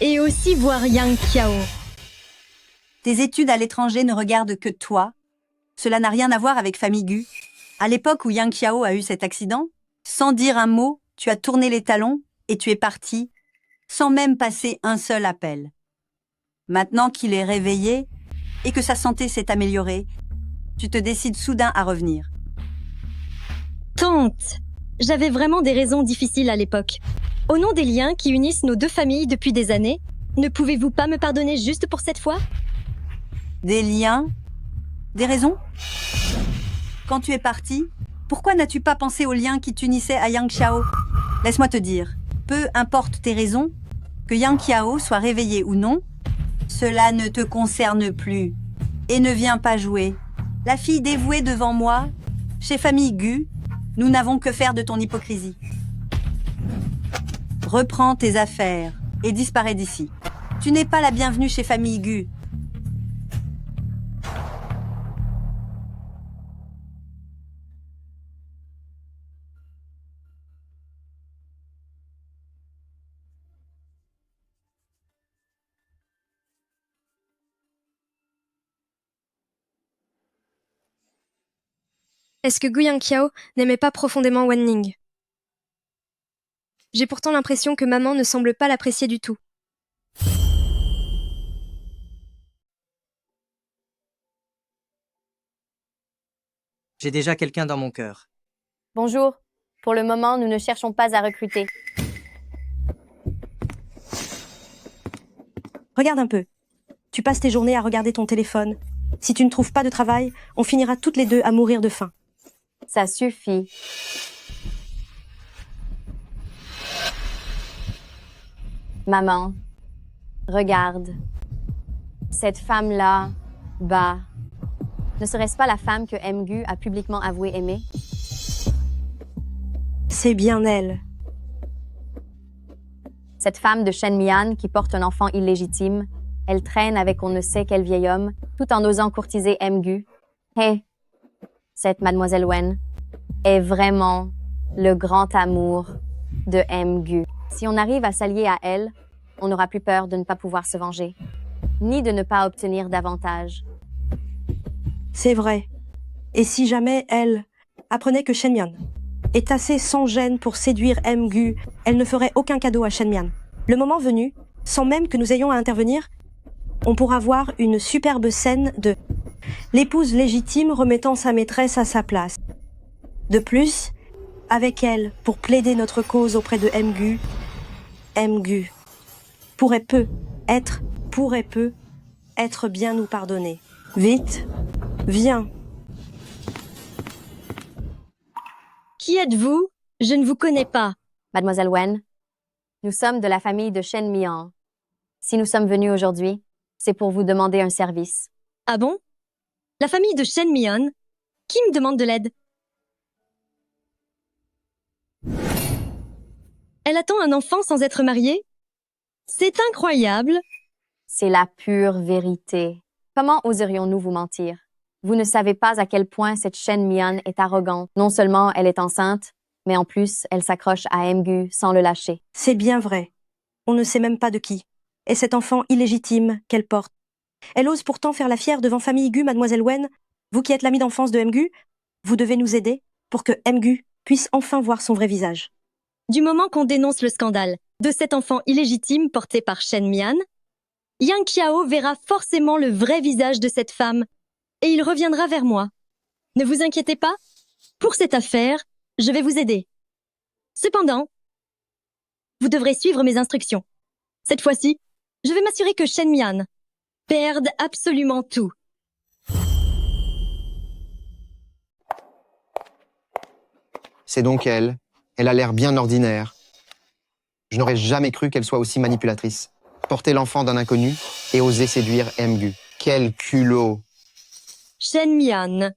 Et aussi voir Yang Qiao. Tes études à l'étranger ne regardent que toi. Cela n'a rien à voir avec famille Gu. À l'époque où Yang Qiao a eu cet accident, sans dire un mot, tu as tourné les talons et tu es parti, sans même passer un seul appel. Maintenant qu'il est réveillé et que sa santé s'est améliorée, tu te décides soudain à revenir. Tante, j'avais vraiment des raisons difficiles à l'époque. Au nom des liens qui unissent nos deux familles depuis des années, ne pouvez-vous pas me pardonner juste pour cette fois? Des liens? Des raisons? Quand tu es parti, pourquoi n'as-tu pas pensé aux liens qui t'unissaient à Yang Qiao? Laisse-moi te dire, peu importe tes raisons, que Yang Qiao soit réveillé ou non, cela ne te concerne plus. Et ne viens pas jouer. La fille dévouée devant moi, chez famille Gu, nous n'avons que faire de ton hypocrisie. Reprends tes affaires et disparais d'ici. Tu n'es pas la bienvenue chez famille Gu. Est-ce que Gu Yangqiao n'aimait pas profondément Wan Ning? J'ai pourtant l'impression que maman ne semble pas l'apprécier du tout. J'ai déjà quelqu'un dans mon cœur. Bonjour. Pour le moment, nous ne cherchons pas à recruter. Regarde un peu. Tu passes tes journées à regarder ton téléphone. Si tu ne trouves pas de travail, on finira toutes les deux à mourir de faim. Ça suffit. Maman, regarde. Cette femme-là, bah, ne serait-ce pas la femme que Gu a publiquement avoué aimer? C'est bien elle. Cette femme de Shen Mian qui porte un enfant illégitime, elle traîne avec on ne sait quel vieil homme, tout en osant courtiser Gu. Hé, cette mademoiselle Wen est vraiment le grand amour de Gu. Si on arrive à s'allier à elle, on n'aura plus peur de ne pas pouvoir se venger, ni de ne pas obtenir davantage. C'est vrai. Et si jamais elle apprenait que Shen Mian est assez sans gêne pour séduire Gu, elle ne ferait aucun cadeau à Shen Mian. Le moment venu, sans même que nous ayons à intervenir, on pourra voir une superbe scène de l'épouse légitime remettant sa maîtresse à sa place. De plus, avec elle, pour plaider notre cause auprès de Gu pourrait peu être bien nous pardonner. Vite, viens. Qui êtes-vous? Je ne vous connais pas. Mademoiselle Wen, nous sommes de la famille de Shen Mian. Si nous sommes venus aujourd'hui, c'est pour vous demander un service. Ah bon? La famille de Shen Mian? Qui me demande de l'aide? Elle attend un enfant sans être mariée? C'est incroyable. C'est la pure vérité. Comment oserions-nous vous mentir? Vous ne savez pas à quel point cette Shen Mian est arrogante. Non seulement elle est enceinte, mais en plus, elle s'accroche à Gu sans le lâcher. C'est bien vrai. On ne sait même pas de qui est cet enfant illégitime qu'elle porte. Elle ose pourtant faire la fière devant famille Gu, mademoiselle Wen. Vous qui êtes l'amie d'enfance de Gu, vous devez nous aider pour que Gu puisse enfin voir son vrai visage. Du moment qu'on dénonce le scandale de cet enfant illégitime porté par Shen Mian, Yang Qiao verra forcément le vrai visage de cette femme et il reviendra vers moi. Ne vous inquiétez pas, pour cette affaire, je vais vous aider. Cependant, vous devrez suivre mes instructions. Cette fois-ci, je vais m'assurer que Shen Mian perde absolument tout. C'est donc elle. Elle a l'air bien ordinaire. Je n'aurais jamais cru qu'elle soit aussi manipulatrice. Porter l'enfant d'un inconnu et oser séduire Gu. Quel culot! Shen Mian.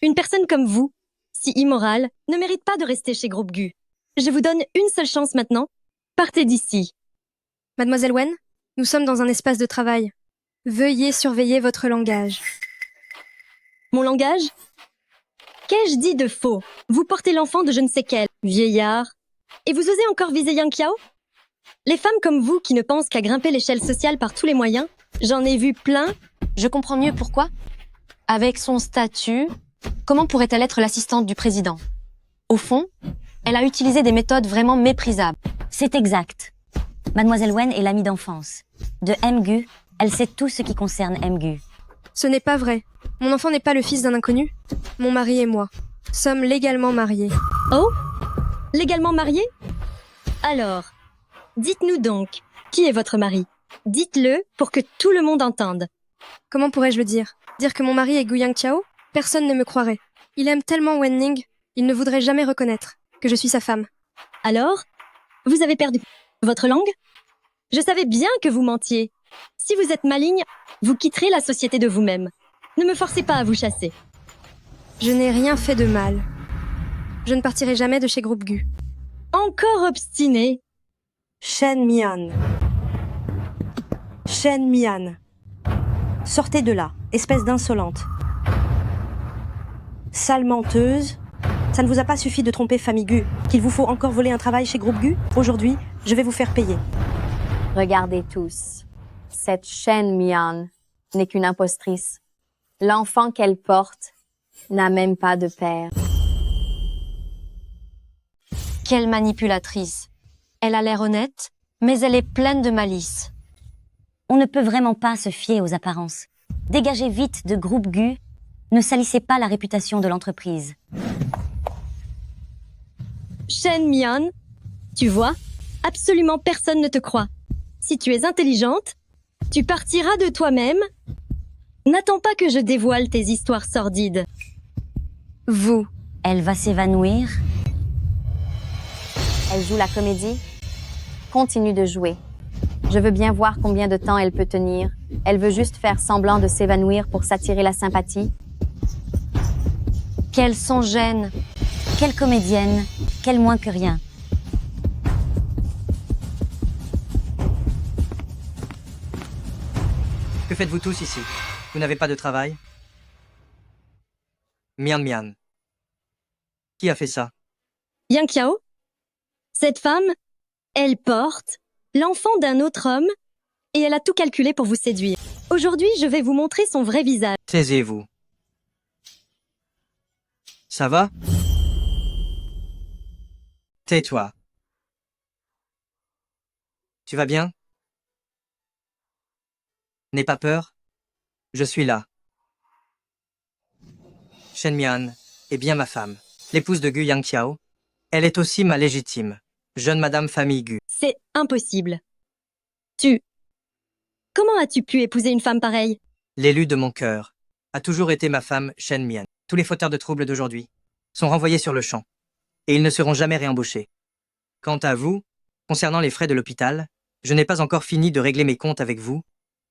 Une personne comme vous, si immorale, ne mérite pas de rester chez Groupe Gu. Je vous donne une seule chance maintenant. Partez d'ici. Mademoiselle Wen, nous sommes dans un espace de travail. Veuillez surveiller votre langage. Mon langage? Qu'ai-je dit de faux? Vous portez l'enfant de je ne sais quel vieillard. Et vous osez encore viser Yang Qiao? Les femmes comme vous qui ne pensent qu'à grimper l'échelle sociale par tous les moyens, j'en ai vu plein. Je comprends mieux pourquoi. Avec son statut, comment pourrait-elle être l'assistante du président? Au fond, elle a utilisé des méthodes vraiment méprisables. C'est exact. Mademoiselle Wen est l'amie d'enfance. De Mgu, elle sait tout ce qui concerne Mgu. Ce n'est pas vrai. Mon enfant n'est pas le fils d'un inconnu. Mon mari et moi sommes légalement mariés. Oh? Légalement mariés? Alors, dites-nous donc, qui est votre mari? Dites-le pour que tout le monde entende. Comment pourrais-je le dire? Dire que mon mari est Gu Yangqiao? Personne ne me croirait. Il aime tellement Wen Ning, il ne voudrait jamais reconnaître que je suis sa femme. Alors, vous avez perdu votre langue? Je savais bien que vous mentiez. Si vous êtes maligne, vous quitterez la société de vous-même. Ne me forcez pas à vous chasser. Je n'ai rien fait de mal. Je ne partirai jamais de chez Groupe Gu. Encore obstiné. Shen Mian. Shen Mian. Sortez de là, espèce d'insolente. Sale menteuse. Ça ne vous a pas suffi de tromper famille Gu, qu'il vous faut encore voler un travail chez Groupe Gu? Aujourd'hui, je vais vous faire payer. Regardez tous. Cette Shen Mian n'est qu'une impostrice. L'enfant qu'elle porte n'a même pas de père. Quelle manipulatrice. Elle a l'air honnête, mais elle est pleine de malice. On ne peut vraiment pas se fier aux apparences. Dégagez vite de Groupe Gu. Ne salissez pas la réputation de l'entreprise. Shen Mian, tu vois, absolument personne ne te croit. Si tu es intelligente, tu partiras de toi-même. N'attends pas que je dévoile tes histoires sordides. Vous. Elle va s'évanouir. Elle joue la comédie? Continue de jouer. Je veux bien voir combien de temps elle peut tenir. Elle veut juste faire semblant de s'évanouir pour s'attirer la sympathie. Qu'elle s'en gêne. Quelle comédienne, quelle moins que rien. Que faites-vous tous ici? Vous n'avez pas de travail? Mian Mian. Qui a fait ça? Yang Qiao? Cette femme, elle porte l'enfant d'un autre homme et elle a tout calculé pour vous séduire. Aujourd'hui, je vais vous montrer son vrai visage. Taisez-vous. Ça va? Tais-toi. Tu vas bien? N'aie pas peur. Je suis là. Shen Mian est bien ma femme, l'épouse de Gu Yangqiao. Elle est aussi ma légitime, jeune madame famille Gu. C'est impossible. Comment as-tu pu épouser une femme pareille? L'élu de mon cœur a toujours été ma femme Shen Mian. Tous les fauteurs de troubles d'aujourd'hui sont renvoyés sur le champ, et ils ne seront jamais réembauchés. Quant à vous, concernant les frais de l'hôpital, je n'ai pas encore fini de régler mes comptes avec vous,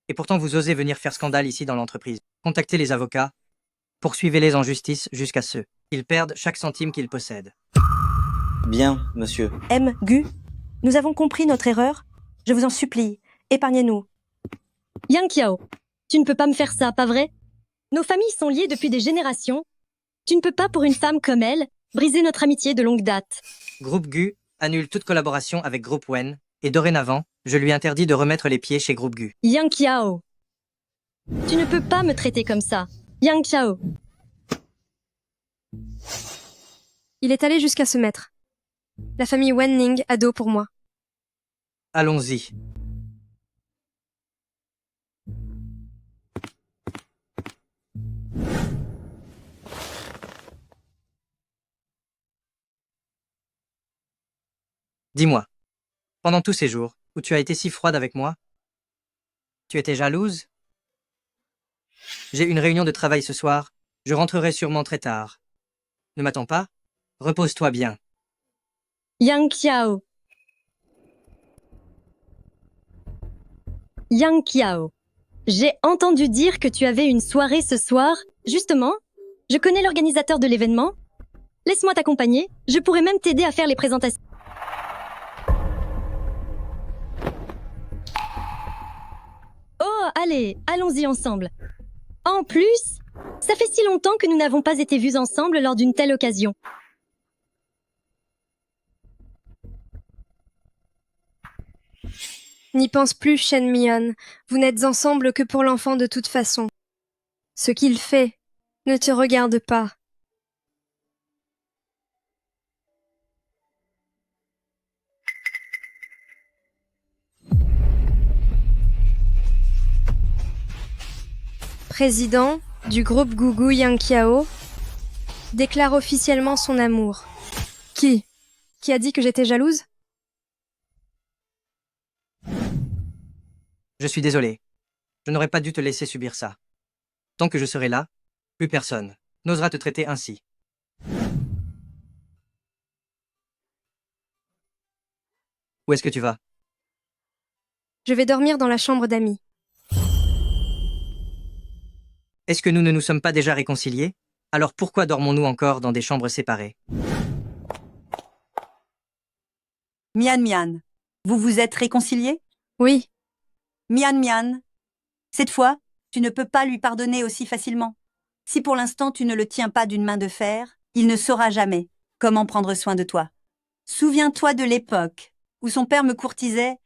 et pourtant vous osez venir faire scandale ici dans l'entreprise. Contactez les avocats, poursuivez-les en justice jusqu'à ce qu'ils perdent chaque centime qu'ils possèdent. Bien, monsieur. Gu, nous avons compris notre erreur. Je vous en supplie, épargnez-nous. Yang Qiao, tu ne peux pas me faire ça, pas vrai? Nos familles sont liées depuis des générations. Tu ne peux pas, pour une femme comme elle, briser notre amitié de longue date. Groupe Gu annule toute collaboration avec Groupe Wen, et dorénavant, je lui interdis de remettre les pieds chez Groupe Gu. Yang Qiao, tu ne peux pas me traiter comme ça. Yang Qiao. Il est allé jusqu'à se mettre. La famille Wen Ning a dos pour moi. Allons-y. Dis-moi, pendant tous ces jours où tu as été si froide avec moi, tu étais jalouse? J'ai une réunion de travail ce soir, je rentrerai sûrement très tard. Ne m'attends pas, repose-toi bien. Yang Qiao. Yang Qiao, j'ai entendu dire que tu avais une soirée ce soir. Justement, je connais l'organisateur de l'événement. Laisse-moi t'accompagner, je pourrais même t'aider à faire les présentations. Oh, Allez, allons-y ensemble. En plus, ça fait si longtemps que nous n'avons pas été vus ensemble lors d'une telle occasion. N'y pense plus, Shen Mian. Vous n'êtes ensemble que pour l'enfant de toute façon. Ce qu'il fait ne te regarde pas. Président du groupe Gugu Yanqiao déclare officiellement son amour. Qui a dit que j'étais jalouse? Je suis désolé. Je n'aurais pas dû te laisser subir ça. Tant que je serai là, plus personne n'osera te traiter ainsi. Où est-ce que tu vas? Je vais dormir dans la chambre d'amis. Est-ce que nous ne nous sommes pas déjà réconciliés? Alors pourquoi dormons-nous encore dans des chambres séparées? Mian Mian, vous vous êtes réconciliés? Oui. Mian Mian, cette fois, tu ne peux pas lui pardonner aussi facilement. Si pour l'instant tu ne le tiens pas d'une main de fer, il ne saura jamais comment prendre soin de toi. Souviens-toi de l'époque où son père me courtisait.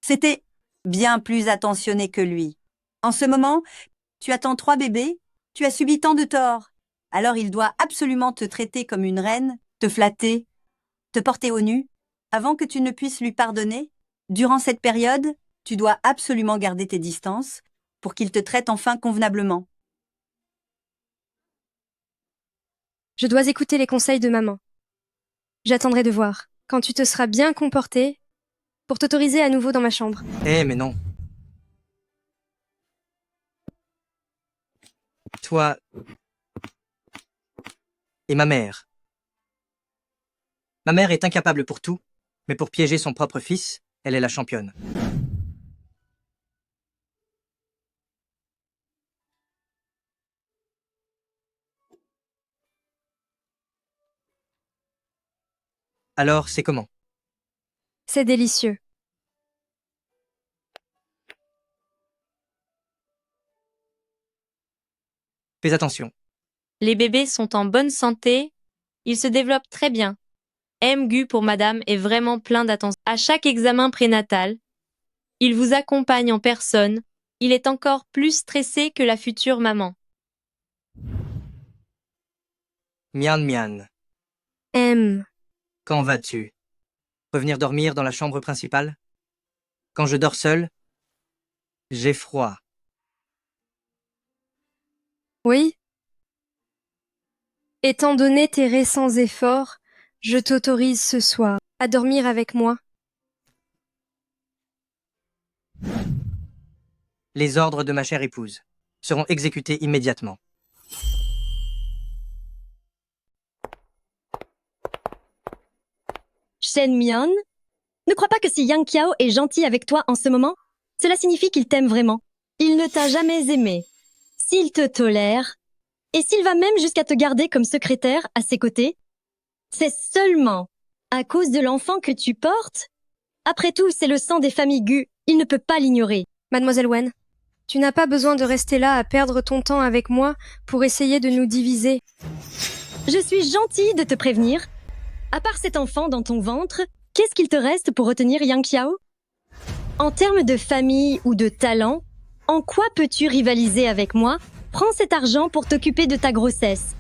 C'était bien plus attentionné que lui. En ce moment, tu attends 3 bébés, tu as subi tant de torts. Alors il doit absolument te traiter comme une reine, te flatter, te porter au nu. Avant que tu ne puisses lui pardonner, durant cette période, tu dois absolument garder tes distances pour qu'il te traite enfin convenablement. Je dois écouter les conseils de maman. J'attendrai de voir, quand tu te seras bien comporté, pour t'autoriser à nouveau dans ma chambre. Eh, mais non. Toi et ma mère. Ma mère est incapable pour tout, mais pour piéger son propre fils, elle est la championne. Alors, c'est comment? C'est délicieux. Fais attention. Les bébés sont en bonne santé, ils se développent très bien. MGU pour madame est vraiment plein d'attention. À chaque examen prénatal, il vous accompagne en personne, il est encore plus stressé que la future maman. Mian Mian, quand vas-tu? Revenir dormir dans la chambre principale? Quand je dors seul, j'ai froid. Oui. Étant donné tes récents efforts, je t'autorise ce soir à dormir avec moi. Les ordres de ma chère épouse seront exécutés immédiatement. Shen Mian, ne crois pas que si Yang Qiao est gentil avec toi en ce moment, cela signifie qu'il t'aime vraiment. Il ne t'a jamais aimé. S'il te tolère, et s'il va même jusqu'à te garder comme secrétaire à ses côtés, c'est seulement à cause de l'enfant que tu portes. Après tout, c'est le sang des familles Gu, il ne peut pas l'ignorer. Mademoiselle Wen, tu n'as pas besoin de rester là à perdre ton temps avec moi pour essayer de nous diviser. Je suis gentille de te prévenir. À part cet enfant dans ton ventre, qu'est-ce qu'il te reste pour retenir Yang Qiao? En termes de famille ou de talent, en quoi peux-tu rivaliser avec moi? Prends cet argent pour t'occuper de ta grossesse.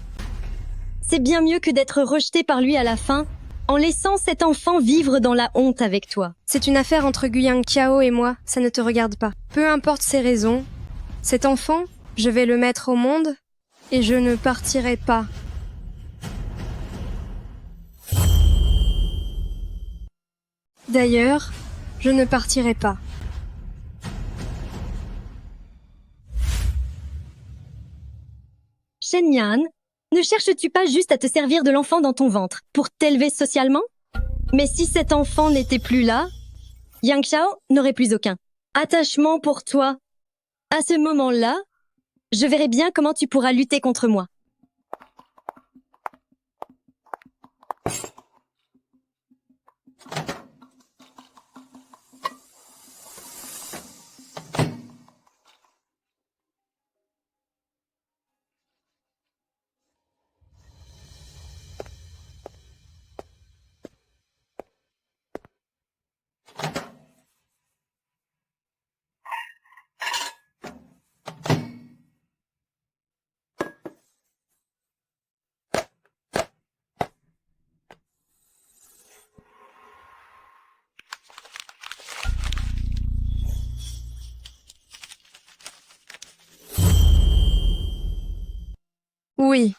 C'est bien mieux que d'être rejeté par lui à la fin, en laissant cet enfant vivre dans la honte avec toi. C'est une affaire entre Gu Yanqiao et moi, ça ne te regarde pas. Peu importe ses raisons, cet enfant, je vais le mettre au monde et je ne partirai pas. D'ailleurs, je ne partirai pas. Shen Mian, ne cherches-tu pas juste à te servir de l'enfant dans ton ventre pour t'élever socialement? Mais si cet enfant n'était plus là, Yang Qiao n'aurait plus aucun attachement pour toi. À ce moment-là, je verrai bien comment tu pourras lutter contre moi. Oui.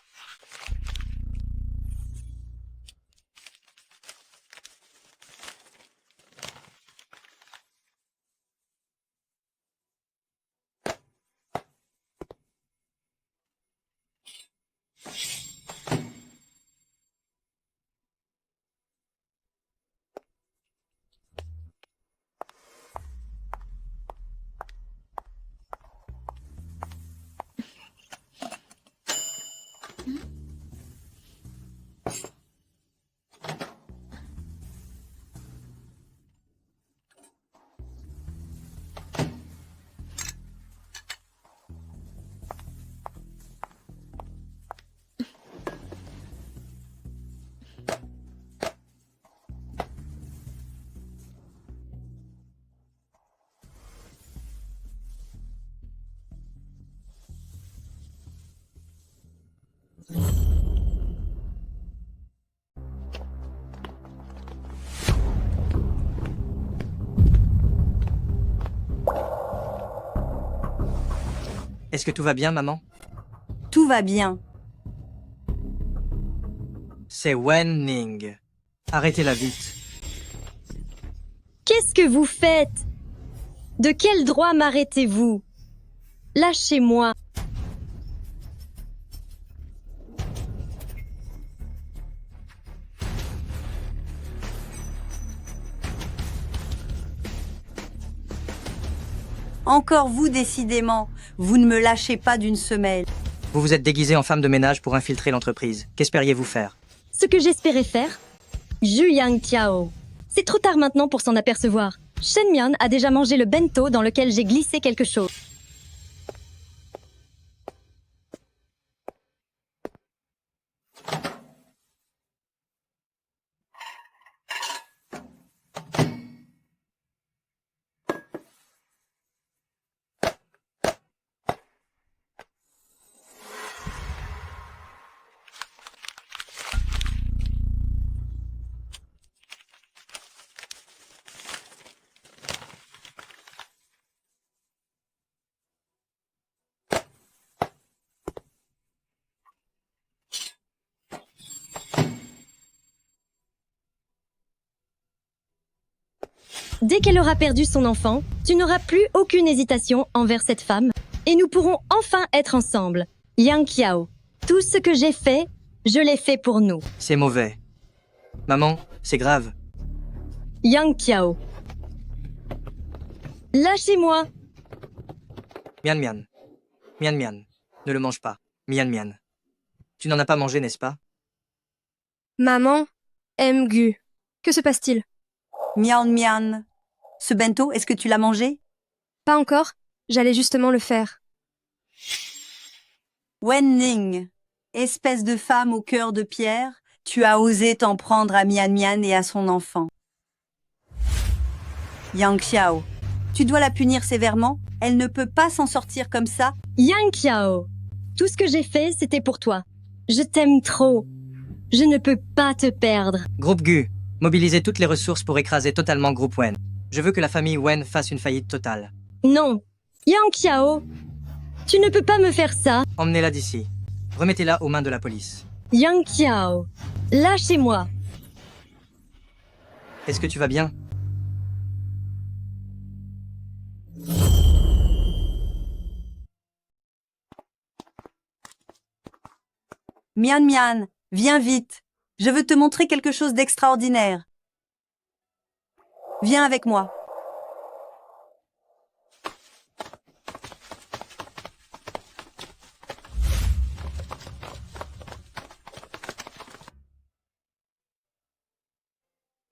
Est-ce que tout va bien, maman? Tout va bien. C'est Wen Ning. Arrêtez-la vite. Qu'est-ce que vous faites? De quel droit m'arrêtez-vous? Lâchez-moi. Encore vous, décidément. Vous ne me lâchez pas d'une semelle. Vous vous êtes déguisé en femme de ménage pour infiltrer l'entreprise. Qu'espériez-vous faire? Ce que j'espérais faire? Ju Yang Tiao. C'est trop tard maintenant pour s'en apercevoir. Shen Mian a déjà mangé le bento dans lequel j'ai glissé quelque chose. Dès qu'elle aura perdu son enfant, tu n'auras plus aucune hésitation envers cette femme, et nous pourrons enfin être ensemble. Yang Qiao, tout ce que j'ai fait, je l'ai fait pour nous. C'est mauvais. Maman, c'est grave. Yang Qiao. Lâchez-moi. Mian Mian. Mian Mian. Ne le mange pas. Mian Mian. Tu n'en as pas mangé, n'est-ce pas? Maman, Gu. Que se passe-t-il? Mian Mian. Ce bento, est-ce que tu l'as mangé? Pas encore. J'allais justement le faire. Wen Ning, espèce de femme au cœur de pierre, tu as osé t'en prendre à Mian Mian et à son enfant. Yang Xiao, tu dois la punir sévèrement. Elle ne peut pas s'en sortir comme ça. Yang Qiao, tout ce que j'ai fait, c'était pour toi. Je t'aime trop. Je ne peux pas te perdre. Groupe Gu, mobilisez toutes les ressources pour écraser totalement Groupe Wen. Je veux que la famille Wen fasse une faillite totale. Non. Yang Qiao, tu ne peux pas me faire ça. Emmenez-la d'ici. Remettez-la aux mains de la police. Yang Qiao, lâchez-moi. Est-ce que tu vas bien? Mian Mian, viens vite. Je veux te montrer quelque chose d'extraordinaire. Viens avec moi.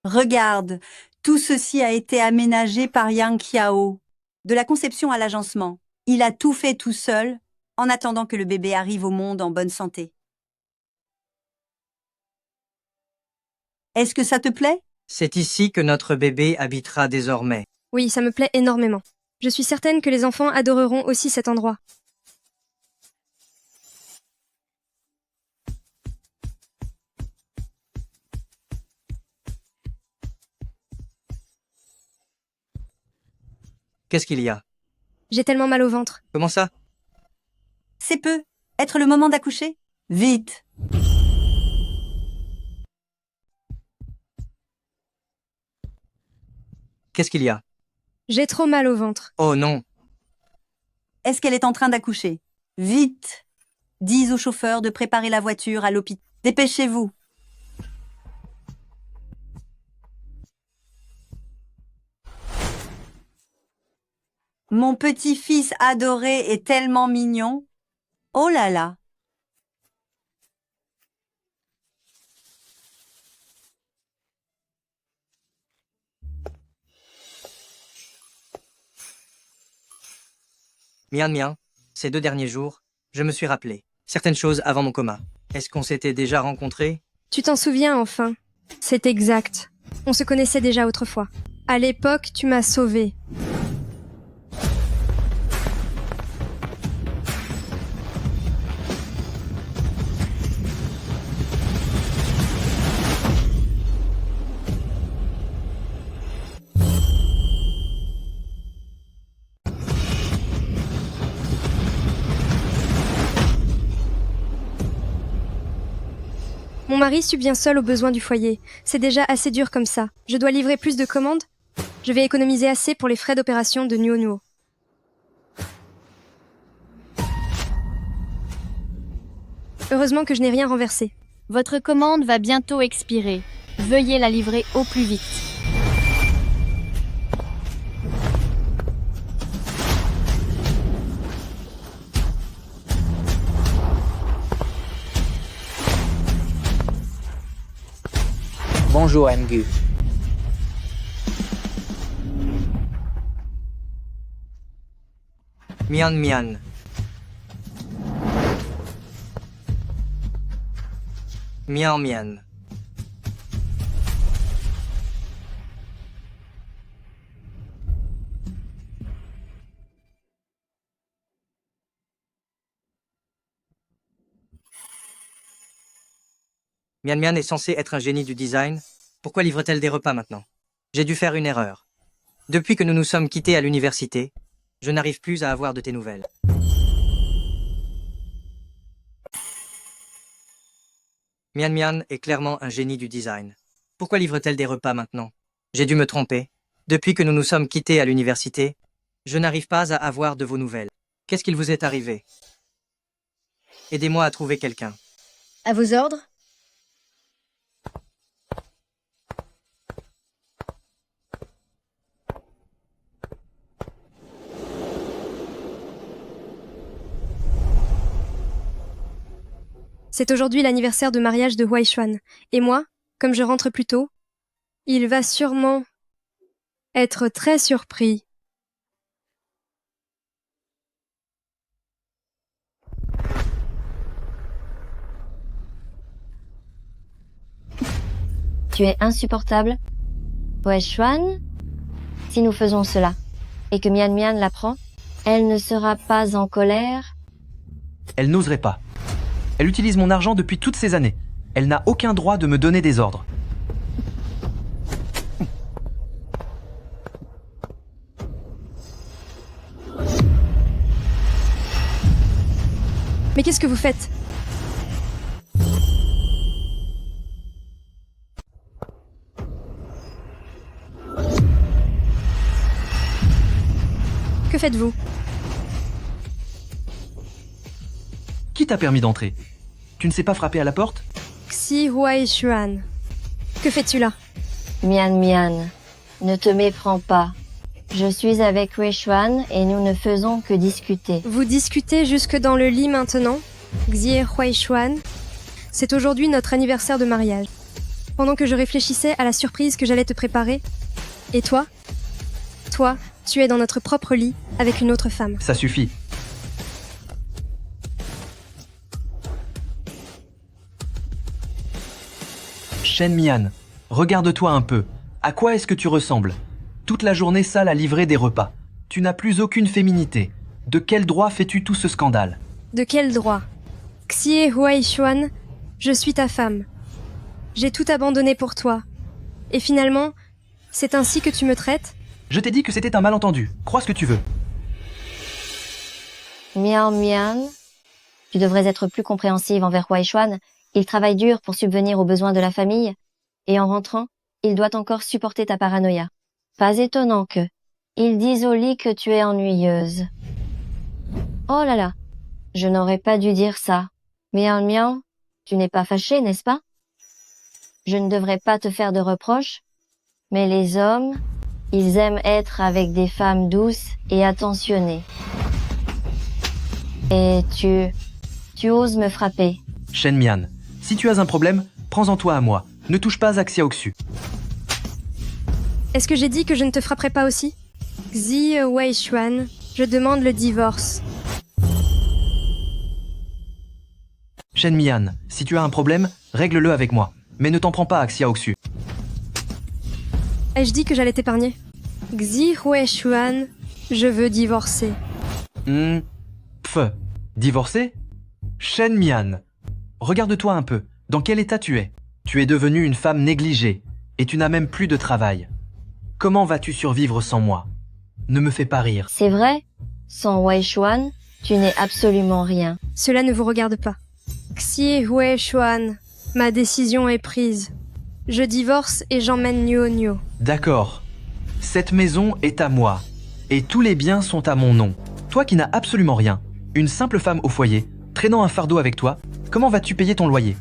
Regarde, tout ceci a été aménagé par Yang Qiao. De la conception à l'agencement. Il a tout fait tout seul, en attendant que le bébé arrive au monde en bonne santé. Est-ce que ça te plaît? C'est ici que notre bébé habitera désormais. Oui, ça me plaît énormément. Je suis certaine que les enfants adoreront aussi cet endroit. Qu'est-ce qu'il y a? J'ai tellement mal au ventre. Comment ça? C'est peu. Être le moment d'accoucher? Vite. Qu'est-ce qu'il y a? J'ai trop mal au ventre. Oh non. Est-ce qu'elle est en train d'accoucher? Vite. Dis au chauffeur de préparer la voiture à l'hôpital. Dépêchez-vous. Mon petit-fils adoré est tellement mignon. Oh là là. Mian, ces 2 derniers jours, je me suis rappelé certaines choses avant mon coma. Est-ce qu'on s'était déjà rencontrés? Tu t'en souviens enfin? C'est exact. On se connaissait déjà autrefois. À l'époque, tu m'as sauvée. Mon mari subvient seul aux besoins du foyer. C'est déjà assez dur comme ça. Je dois livrer plus de commandes? Je vais économiser assez pour les frais d'opération de Nuo Nuo. Heureusement que je n'ai rien renversé. Votre commande va bientôt expirer. Veuillez la livrer au plus vite. Bonjour Mgu. Mian. Mian. Mian est censé être un génie du design. Pourquoi livre-t-elle des repas maintenant? J'ai dû faire une erreur. Depuis que nous nous sommes quittés à l'université, je n'arrive plus à avoir de tes nouvelles. Mian est clairement un génie du design. Pourquoi livre-t-elle des repas maintenant? J'ai dû me tromper. Depuis que nous nous sommes quittés à l'université, je n'arrive pas à avoir de vos nouvelles. Qu'est-ce qu'il vous est arrivé? Aidez-moi à trouver quelqu'un. À vos ordres? C'est aujourd'hui l'anniversaire de mariage de Huai Xuan. Et moi, comme je rentre plus tôt, il va sûrement être très surpris. Tu es insupportable. Huai Xuan, si nous faisons cela, et que Mian l'apprend, elle ne sera pas en colère. Elle n'oserait pas. Elle utilise mon argent depuis toutes ces années. Elle n'a aucun droit de me donner des ordres. Mais qu'est-ce que vous faites? Que faites-vous? Qui t'a permis d'entrer? Tu ne sais pas frapper à la porte? Xi Huai Xuan. Que fais-tu là? Mian, ne te méprends pas. Je suis avec Huai Xuan et nous ne faisons que discuter. Vous discutez jusque dans le lit maintenant? Xie Huai Xuan. C'est aujourd'hui notre anniversaire de mariage. Pendant que je réfléchissais à la surprise que j'allais te préparer. Et toi? Toi, tu es dans notre propre lit avec une autre femme. Ça suffit. Shen Mian, regarde-toi un peu. À quoi est-ce que tu ressembles? Toute la journée sale à livrer des repas. Tu n'as plus aucune féminité. De quel droit fais-tu tout ce scandale? De quel droit? Xie Huai Xuan, je suis ta femme. J'ai tout abandonné pour toi. Et finalement, c'est ainsi que tu me traites? Je t'ai dit que c'était un malentendu. Crois ce que tu veux. Mian, Tu devrais être plus compréhensive envers Huaishuan. Il travaille dur pour subvenir aux besoins de la famille, et en rentrant, il doit encore supporter ta paranoïa. Pas étonnant que... Ils disent au lit que tu es ennuyeuse. Oh là là, je n'aurais pas dû dire ça. Miao Miao, tu n'es pas fâchée, n'est-ce pas? Je ne devrais pas te faire de reproches, mais les hommes, ils aiment être avec des femmes douces et attentionnées. Et tu oses me frapper. Shen Mian, si tu as un problème, prends-en toi à moi. Ne touche pas à Xiaoxu. Est-ce que j'ai dit que je ne te frapperai pas aussi? Xi Weishuan, je demande le divorce. Shen Mian, si tu as un problème, règle-le avec moi. Mais ne t'en prends pas à Xiaoxu. Ai-je dit que j'allais t'épargner? Xi Weishuan, je veux divorcer. Divorcé? Shen Mian, regarde-toi un peu. Dans quel état tu es? Tu es devenue une femme négligée, et tu n'as même plus de travail. Comment vas-tu survivre sans moi? Ne me fais pas rire. C'est vrai, sans Weishuan, tu n'es absolument rien. Cela ne vous regarde pas. Xi Weishuan, ma décision est prise. Je divorce et j'emmène Nuo Nuo. D'accord. Cette maison est à moi, et tous les biens sont à mon nom. Toi qui n'as absolument rien, une simple femme au foyer, traînant un fardeau avec toi, comment vas-tu payer ton loyer?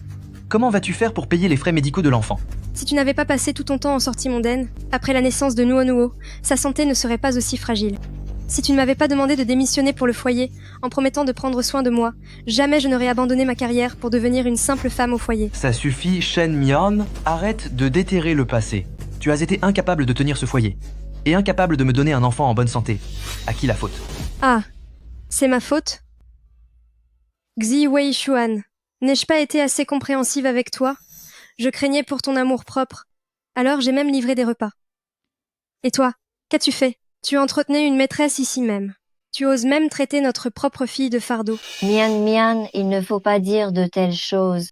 Comment vas-tu faire pour payer les frais médicaux de l'enfant? Si tu n'avais pas passé tout ton temps en sortie mondaine, après la naissance de Nuo Nuo, sa santé ne serait pas aussi fragile. Si tu ne m'avais pas demandé de démissionner pour le foyer, en promettant de prendre soin de moi, jamais je n'aurais abandonné ma carrière pour devenir une simple femme au foyer. Ça suffit, Shen Mian, arrête de déterrer le passé. Tu as été incapable de tenir ce foyer, et incapable de me donner un enfant en bonne santé. À qui la faute? Ah, c'est ma faute? Xi Weishuan, n'ai-je pas été assez compréhensive avec toi? Je craignais pour ton amour-propre. Alors j'ai même livré des repas. Et toi, qu'as-tu fait? Tu entretenais une maîtresse ici même. Tu oses même traiter notre propre fille de fardeau. Mian Mian, il ne faut pas dire de telles choses.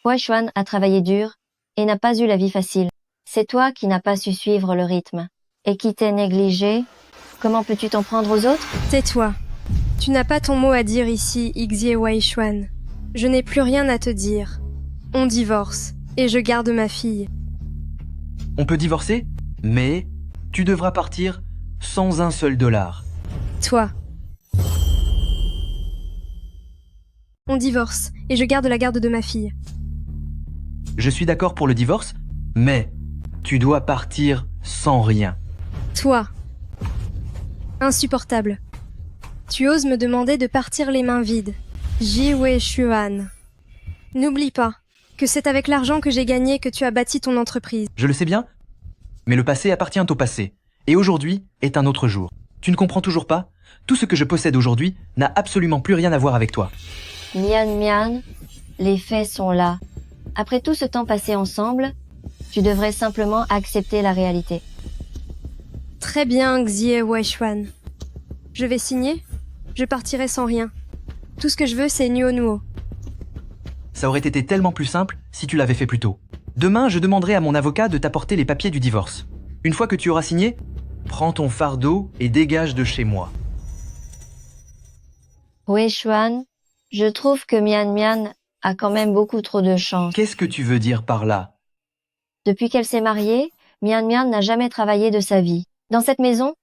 Huaishuan a travaillé dur et n'a pas eu la vie facile. C'est toi qui n'as pas su suivre le rythme. Et qui t'es négligé. Comment peux-tu t'en prendre aux autres? Tais-toi. Tu n'as pas ton mot à dire ici, Xie Weishuan. Je n'ai plus rien à te dire. On divorce, et je garde ma fille. On peut divorcer, mais tu devras partir sans un seul dollar. Toi. On divorce, et je garde la garde de ma fille. Je suis d'accord pour le divorce, mais tu dois partir sans rien. Toi. Insupportable. Tu oses me demander de partir les mains vides. Ji Weishuan. N'oublie pas que c'est avec l'argent que j'ai gagné que tu as bâti ton entreprise. Je le sais bien, mais le passé appartient au passé, et aujourd'hui est un autre jour. Tu ne comprends toujours pas? Tout ce que je possède aujourd'hui n'a absolument plus rien à voir avec toi. Mian Mian, les faits sont là. Après tout ce temps passé ensemble, tu devrais simplement accepter la réalité. Très bien, Xie Weishuan. Je vais signer. Je partirai sans rien. Tout ce que je veux, c'est Nuo Nuo. Ça aurait été tellement plus simple si tu l'avais fait plus tôt. Demain, je demanderai à mon avocat de t'apporter les papiers du divorce. Une fois que tu auras signé, prends ton fardeau et dégage de chez moi. Weishuan, je trouve que Mian Mian a quand même beaucoup trop de chance. Qu'est-ce que tu veux dire par là? Depuis qu'elle s'est mariée, Mian Mian n'a jamais travaillé de sa vie. Dans cette maison,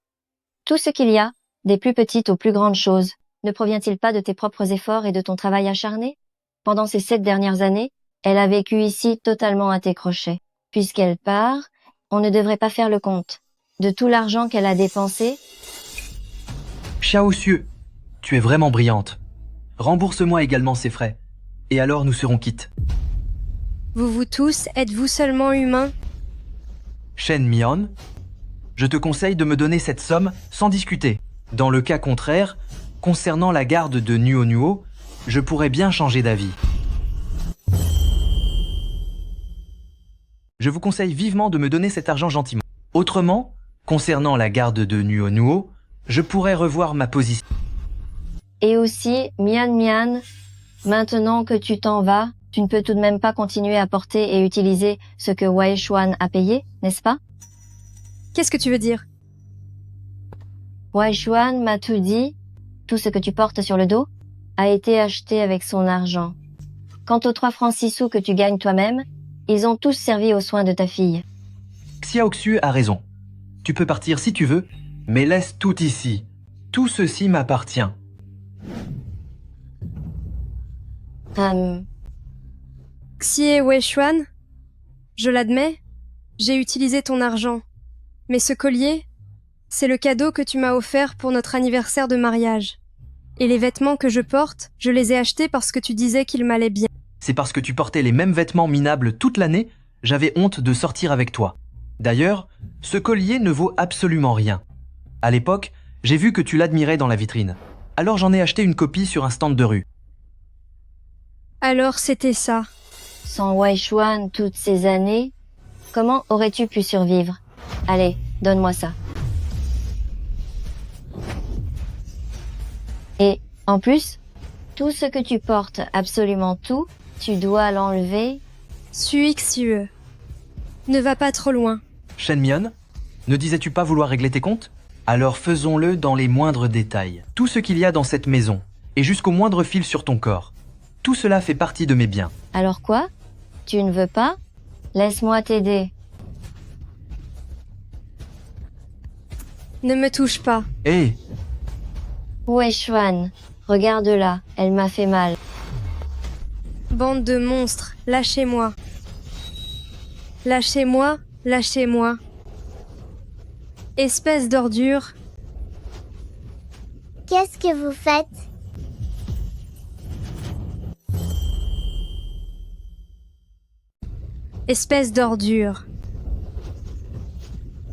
tout ce qu'il y a, des plus petites aux plus grandes choses, ne provient-il pas de tes propres efforts et de ton travail acharné? Pendant ces 7 dernières années, elle a vécu ici totalement à tes crochets. Puisqu'elle part, on ne devrait pas faire le compte. De tout l'argent qu'elle a dépensé... Xiaoxiu, tu es vraiment brillante. Rembourse-moi également ces frais. Et alors nous serons quittes. Vous tous, êtes-vous seulement humains? Shen Mian, je te conseille de me donner cette somme sans discuter. Dans le cas contraire, concernant la garde de Nuo Nuo, je pourrais bien changer d'avis. Je vous conseille vivement de me donner cet argent gentiment. Autrement, concernant la garde de Nuo Nuo, je pourrais revoir ma position. Et aussi, Mian Mian, maintenant que tu t'en vas, tu ne peux tout de même pas continuer à porter et utiliser ce que Weishuan a payé, n'est-ce pas? Qu'est-ce que tu veux dire? Weishuan m'a tout dit, tout ce que tu portes sur le dos. a été acheté avec son argent. Quant aux 3 francs 6 sous que tu gagnes toi-même, ils ont tous servi aux soins de ta fille. Xiaoxiu a raison. Tu peux partir si tu veux, mais laisse tout ici. Tout ceci m'appartient. Xie Weishuan, je l'admets, j'ai utilisé ton argent. Mais ce collier, c'est le cadeau que tu m'as offert pour notre anniversaire de mariage. Et les vêtements que je porte, je les ai achetés parce que tu disais qu'ils m'allaient bien. C'est parce que tu portais les mêmes vêtements minables toute l'année, j'avais honte de sortir avec toi. D'ailleurs, ce collier ne vaut absolument rien. À l'époque, j'ai vu que tu l'admirais dans la vitrine. Alors j'en ai acheté une copie sur un stand de rue. Alors c'était ça. Sans Weishuan toutes ces années, comment aurais-tu pu survivre? Allez, donne-moi ça. Et, en plus, tout ce que tu portes, absolument tout, tu dois l'enlever. Xue. Ne va pas trop loin. Shenmion, ne disais-tu pas vouloir régler tes comptes? Alors faisons-le dans les moindres détails. Tout ce qu'il y a dans cette maison, et jusqu'au moindre fil sur ton corps. Tout cela fait partie de mes biens. Alors quoi? Tu ne veux pas? Laisse-moi t'aider. Ne me touche pas. Hé! Weishuan, regarde-la, elle m'a fait mal. Bande de monstres, lâchez-moi. Lâchez-moi, lâchez-moi. Espèce d'ordure. Qu'est-ce que vous faites? Espèce d'ordure.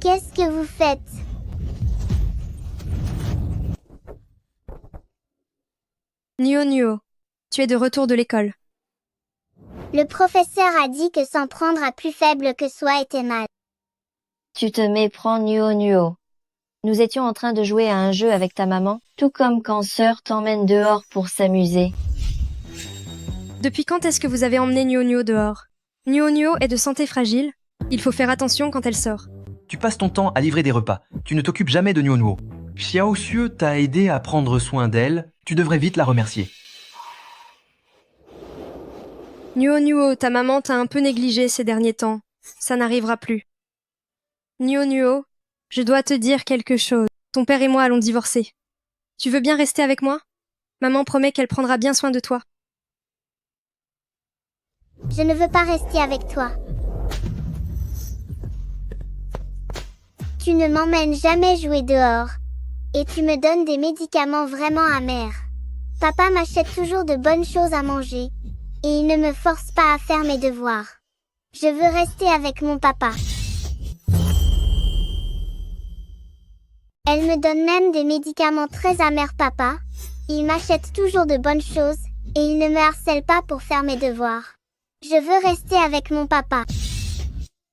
Qu'est-ce que vous faites? Nuo, tu es de retour de l'école. Le professeur a dit que s'en prendre à plus faible que soi était mal. Tu te méprends, Nuo. Nous étions en train de jouer à un jeu avec ta maman, tout comme quand sœur t'emmène dehors pour s'amuser. Depuis quand est-ce que vous avez emmené Nuo dehors? Nuo est de santé fragile. Il faut faire attention quand elle sort. Tu passes ton temps à livrer des repas. Tu ne t'occupes jamais de Nuo. Xiaoxiu t'a aidé à prendre soin d'elle. Tu devrais vite la remercier. Nuo, ta maman t'a un peu négligé ces derniers temps. Ça n'arrivera plus. Nuo, je dois te dire quelque chose. Ton père et moi allons divorcer. Tu veux bien rester avec moi? Maman promet qu'elle prendra bien soin de toi. Je ne veux pas rester avec toi. Tu ne m'emmènes jamais jouer dehors. Et tu me donnes des médicaments vraiment amers. Papa m'achète toujours de bonnes choses à manger. Et il ne me force pas à faire mes devoirs. Je veux rester avec mon papa. Elle me donne même des médicaments très amers, papa. Il m'achète toujours de bonnes choses. Et il ne me harcèle pas pour faire mes devoirs. Je veux rester avec mon papa.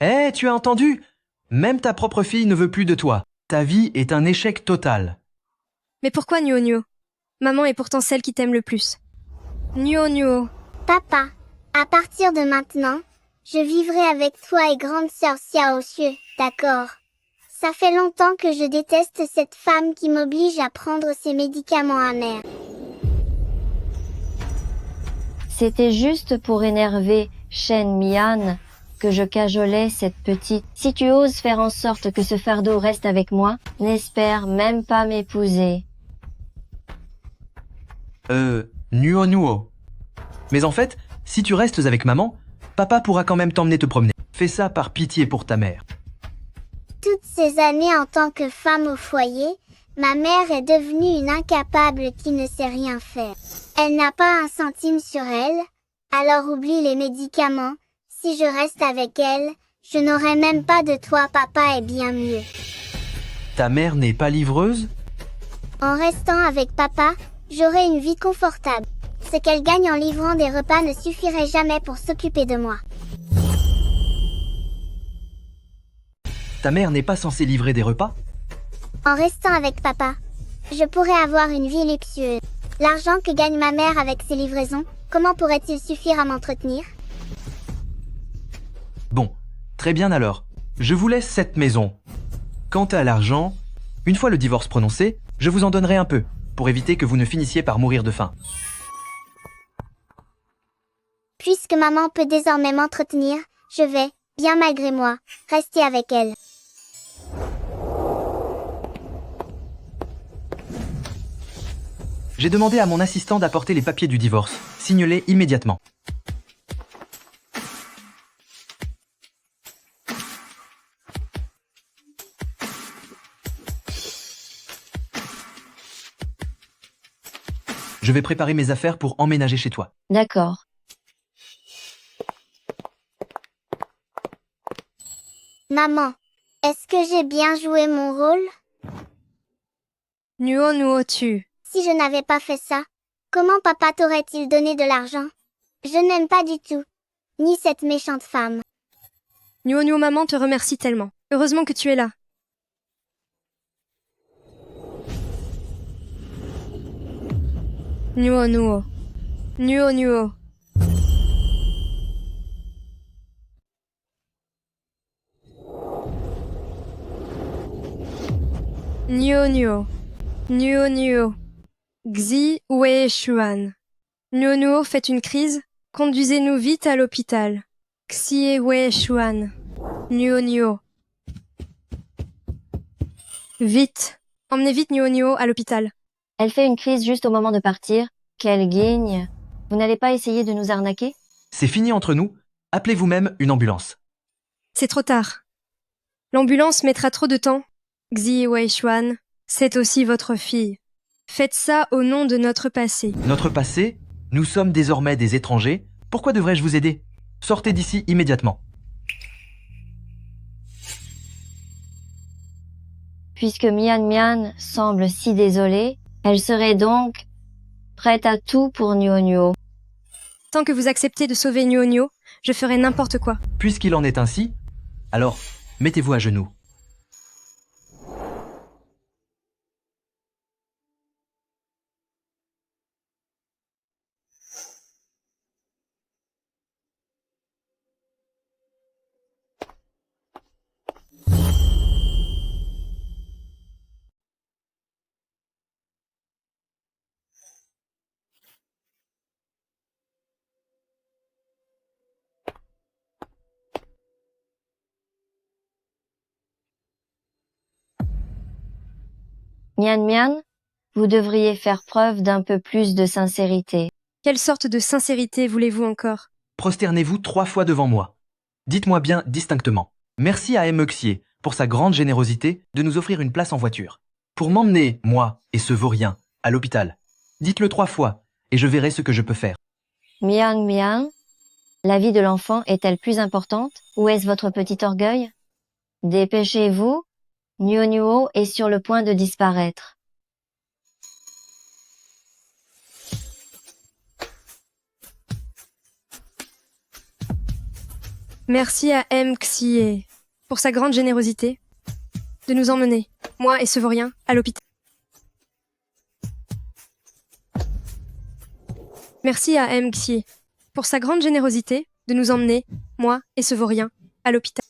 Hé, tu as entendu? Même ta propre fille ne veut plus de toi. Ta vie est un échec total. Mais pourquoi Nuo? Maman est pourtant celle qui t'aime le plus. Nuo. Papa, à partir de maintenant, je vivrai avec toi et grande sœur Xiaoxiu, d'accord? Ça fait longtemps que je déteste cette femme qui m'oblige à prendre ces médicaments amers. C'était juste pour énerver Shenmian que je cajolais cette petite. Si tu oses faire en sorte que ce fardeau reste avec moi, n'espère même pas m'épouser. Nuo. Mais en fait, si tu restes avec maman, papa pourra quand même t'emmener te promener. Fais ça par pitié pour ta mère. Toutes ces années en tant que femme au foyer, ma mère est devenue une incapable qui ne sait rien faire. Elle n'a pas un centime sur elle, alors oublie les médicaments. Si je reste avec elle, je n'aurai même pas de toi, papa est bien mieux. Ta mère n'est pas livreuse? En restant avec papa, j'aurai une vie confortable. Ce qu'elle gagne en livrant des repas ne suffirait jamais pour s'occuper de moi. Ta mère n'est pas censée livrer des repas? En restant avec papa, je pourrais avoir une vie luxueuse. L'argent que gagne ma mère avec ses livraisons, comment pourrait-il suffire à m'entretenir? Bon, très bien alors. Je vous laisse cette maison. Quant à l'argent, une fois le divorce prononcé, je vous en donnerai un peu, pour éviter que vous ne finissiez par mourir de faim. Puisque maman peut désormais m'entretenir, je vais, bien malgré moi, rester avec elle. J'ai demandé à mon assistant d'apporter les papiers du divorce. Signez-les immédiatement. Je vais préparer mes affaires pour emménager chez toi. D'accord. Maman, est-ce que j'ai bien joué mon rôle? Nuo nuo tu. Si je n'avais pas fait ça, comment papa t'aurait-il donné de l'argent? Je n'aime pas du tout, ni cette méchante femme. Nuo nuo maman te remercie tellement. Heureusement que tu es là. Nuo nuo. Nuo nuo. Nuo nuo. Nuo nuo. Xi Wei Xuan. Nuo nuo fait une crise. Conduisez-nous vite à l'hôpital. Xie Wei Xuan. Nuo nuo. Vite. Emmenez vite Nuo nuo à l'hôpital. Elle fait une crise juste au moment de partir. Quelle guigne. Vous n'allez pas essayer de nous arnaquer? C'est fini entre nous. Appelez vous-même une ambulance. C'est trop tard. L'ambulance mettra trop de temps. Xi Wei Xuan, c'est aussi votre fille. Faites ça au nom de notre passé. Notre passé? Nous sommes désormais des étrangers. Pourquoi devrais-je vous aider? Sortez d'ici immédiatement. Puisque Mian Mian semble si désolée, elle serait donc prête à tout pour Nuo Nuo. Tant que vous acceptez de sauver Nuo nuo, je ferai n'importe quoi. Puisqu'il en est ainsi, alors mettez-vous à genoux. Mian Mian, vous devriez faire preuve d'un peu plus de sincérité. Quelle sorte de sincérité voulez-vous encore? Prosternez-vous 3 fois devant moi. Dites-moi bien distinctement. Merci à M. Euxier pour sa grande générosité de nous offrir une place en voiture. Pour m'emmener, moi et ce vaurien, à l'hôpital. Dites-le 3 fois et je verrai ce que je peux faire. Mian Mian, la vie de l'enfant est-elle plus importante ou est-ce votre petit orgueil? Dépêchez-vous, Nuo Nuo est sur le point de disparaître. Merci à M. Xie pour sa grande générosité de nous emmener, moi et ce vaurien, à l'hôpital. Merci à M. Xie pour sa grande générosité de nous emmener, moi et ce vaurien, à l'hôpital.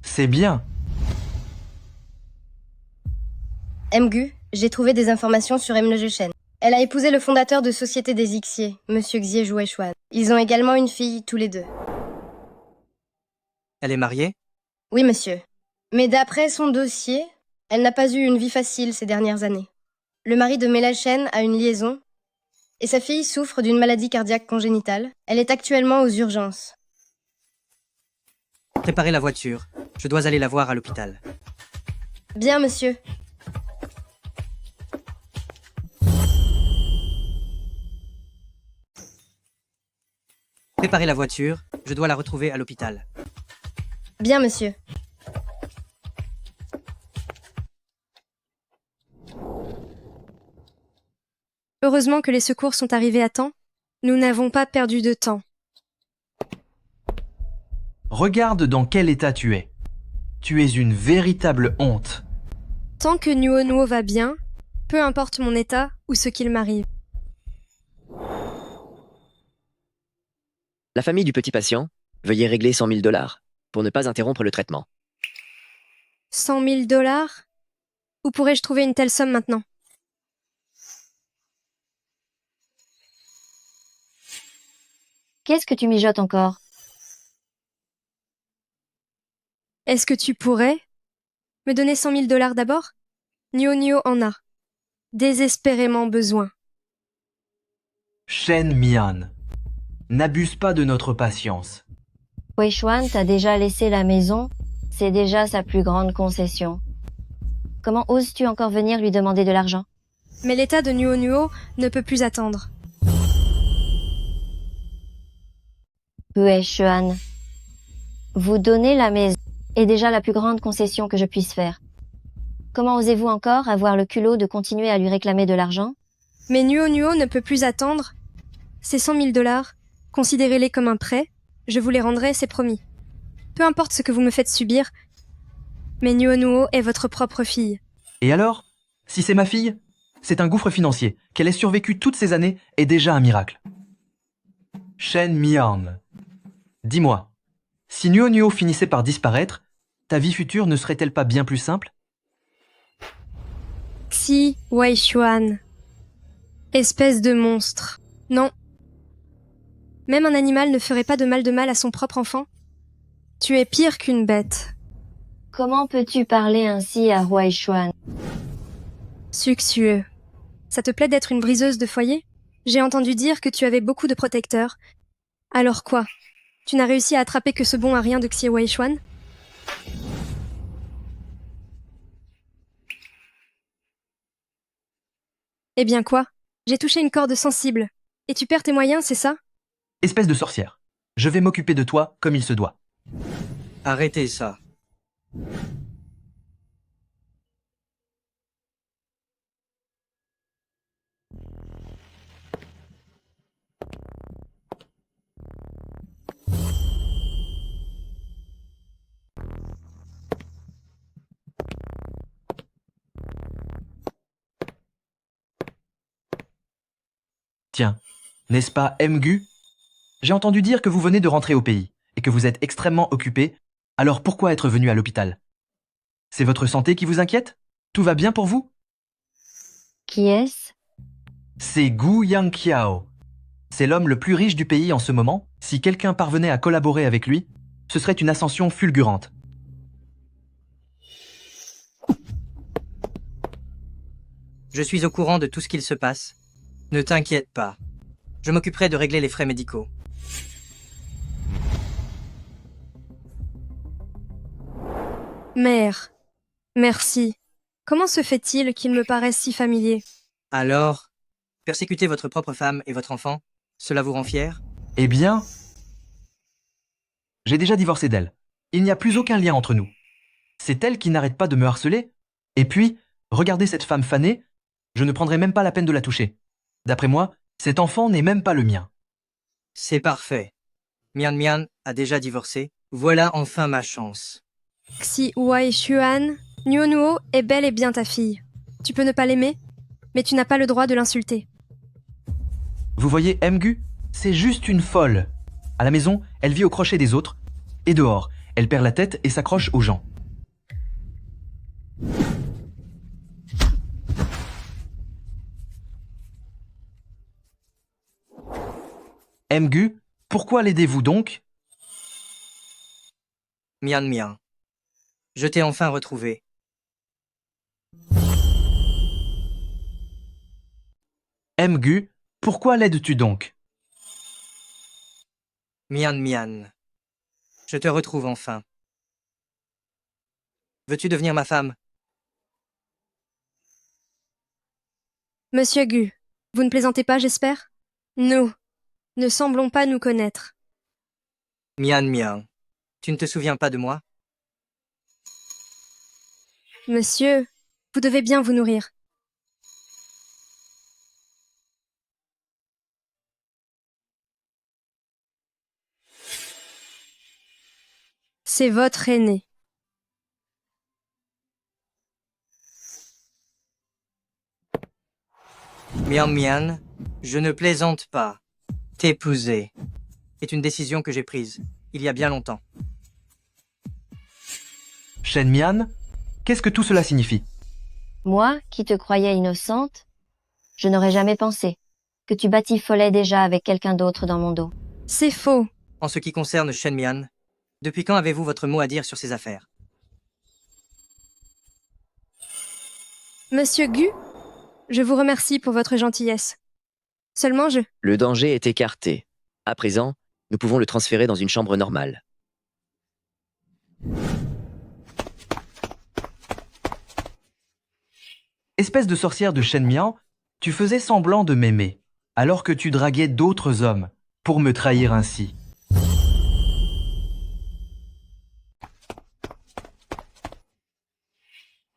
C'est bien. Mgu, j'ai trouvé des informations sur Mlejechen. Elle a épousé le fondateur de Société des Ixiers, Monsieur Xie Jouechuan. Ils ont également une fille, tous les deux. Elle est mariée? Oui, monsieur. Mais d'après son dossier, elle n'a pas eu une vie facile ces dernières années. Le mari de Melachen a une liaison, et sa fille souffre d'une maladie cardiaque congénitale. Elle est actuellement aux urgences. Préparez la voiture. Je dois aller la voir à l'hôpital. Bien, monsieur. Préparez la voiture. Je dois la retrouver à l'hôpital. Bien, monsieur. Heureusement que les secours sont arrivés à temps. Nous n'avons pas perdu de temps. Regarde dans quel état tu es. Tu es une véritable honte. Tant que Nuo nuo va bien, peu importe mon état ou ce qu'il m'arrive. La famille du petit patient, veuillez régler 100 000 $ pour ne pas interrompre le traitement. 100 000 $? Où pourrais-je trouver une telle somme maintenant? Qu'est-ce que tu mijotes encore? Est-ce que tu pourrais me donner 100 000 $ d'abord? Nio en a désespérément besoin. Shen Mian, n'abuse pas de notre patience. Weishuan t'a déjà laissé la maison, c'est déjà sa plus grande concession. Comment oses-tu encore venir lui demander de l'argent? Mais l'état de Nuo ne peut plus attendre. Weishuan, vous donner la maison est déjà la plus grande concession que je puisse faire. Comment osez-vous encore avoir le culot de continuer à lui réclamer de l'argent? Mais Nuo ne peut plus attendre. Ces 100 000 $, considérez-les comme un prêt, je vous les rendrai, c'est promis. Peu importe ce que vous me faites subir, mais Nuo est votre propre fille. Et alors? Si c'est ma fille, c'est un gouffre financier. Qu'elle ait survécu toutes ces années est déjà un miracle. Shen Mian, dis-moi, si Nuo finissait par disparaître, ta vie future ne serait-elle pas bien plus simple? Xi Weishuan. Espèce de monstre. Non. Même un animal ne ferait pas de mal à son propre enfant. Tu es pire qu'une bête. Comment peux-tu parler ainsi à Weishuan? Succieux. Ça te plaît d'être une briseuse de foyer? J'ai entendu dire que tu avais beaucoup de protecteurs. Alors quoi? Tu n'as réussi à attraper que ce bon à rien de Xie Weishuan? Eh bien quoi? J'ai touché une corde sensible. Et tu perds tes moyens, c'est ça? Espèce de sorcière, je vais m'occuper de toi comme il se doit. Arrêtez ça. Tiens, n'est-ce pas Mgu? J'ai entendu dire que vous venez de rentrer au pays et que vous êtes extrêmement occupé, alors pourquoi être venu à l'hôpital? C'est votre santé qui vous inquiète? Tout va bien pour vous? Qui est-ce? C'est Gu Yangqiao. C'est l'homme le plus riche du pays en ce moment. Si quelqu'un parvenait à collaborer avec lui, ce serait une ascension fulgurante. Je suis au courant de tout ce qu'il se passe. Ne t'inquiète pas. Je m'occuperai de régler les frais médicaux. Mère. Merci. Comment se fait-il qu'il me paraisse si familier? Alors, persécuter votre propre femme et votre enfant, cela vous rend fier? Eh bien, j'ai déjà divorcé d'elle. Il n'y a plus aucun lien entre nous. C'est elle qui n'arrête pas de me harceler. Et puis, regardez cette femme fanée, je ne prendrai même pas la peine de la toucher. D'après moi, cet enfant n'est même pas le mien. C'est parfait. Mian a déjà divorcé. Voilà enfin ma chance. Xi Weishuan, Nuo est bel et bien ta fille. Tu peux ne pas l'aimer, mais tu n'as pas le droit de l'insulter. Vous voyez Mgu? C'est juste une folle. À la maison, elle vit au crochet des autres. Et dehors, elle perd la tête et s'accroche aux gens. Mgu, pourquoi l'aidez-vous donc? Mian, je t'ai enfin retrouvé. Mgu, pourquoi l'aides-tu donc? Mian, je te retrouve enfin. Veux-tu devenir ma femme? Monsieur Gu, vous ne plaisantez pas, j'espère? Nous ne semblons pas nous connaître. Mian, tu ne te souviens pas de moi? Monsieur, vous devez bien vous nourrir. C'est votre aîné. Mian, je ne plaisante pas. T'épouser est une décision que j'ai prise il y a bien longtemps. Shen Mian, qu'est-ce que tout cela signifie? Moi, qui te croyais innocente, je n'aurais jamais pensé que tu batifolais déjà avec quelqu'un d'autre dans mon dos. C'est faux. En ce qui concerne Shen Mian, depuis quand avez-vous votre mot à dire sur ces affaires? Monsieur Gu, je vous remercie pour votre gentillesse. Seulement Le danger est écarté. À présent, nous pouvons le transférer dans une chambre normale. Espèce de sorcière de Shen Mian, tu faisais semblant de m'aimer, alors que tu draguais d'autres hommes, pour me trahir ainsi.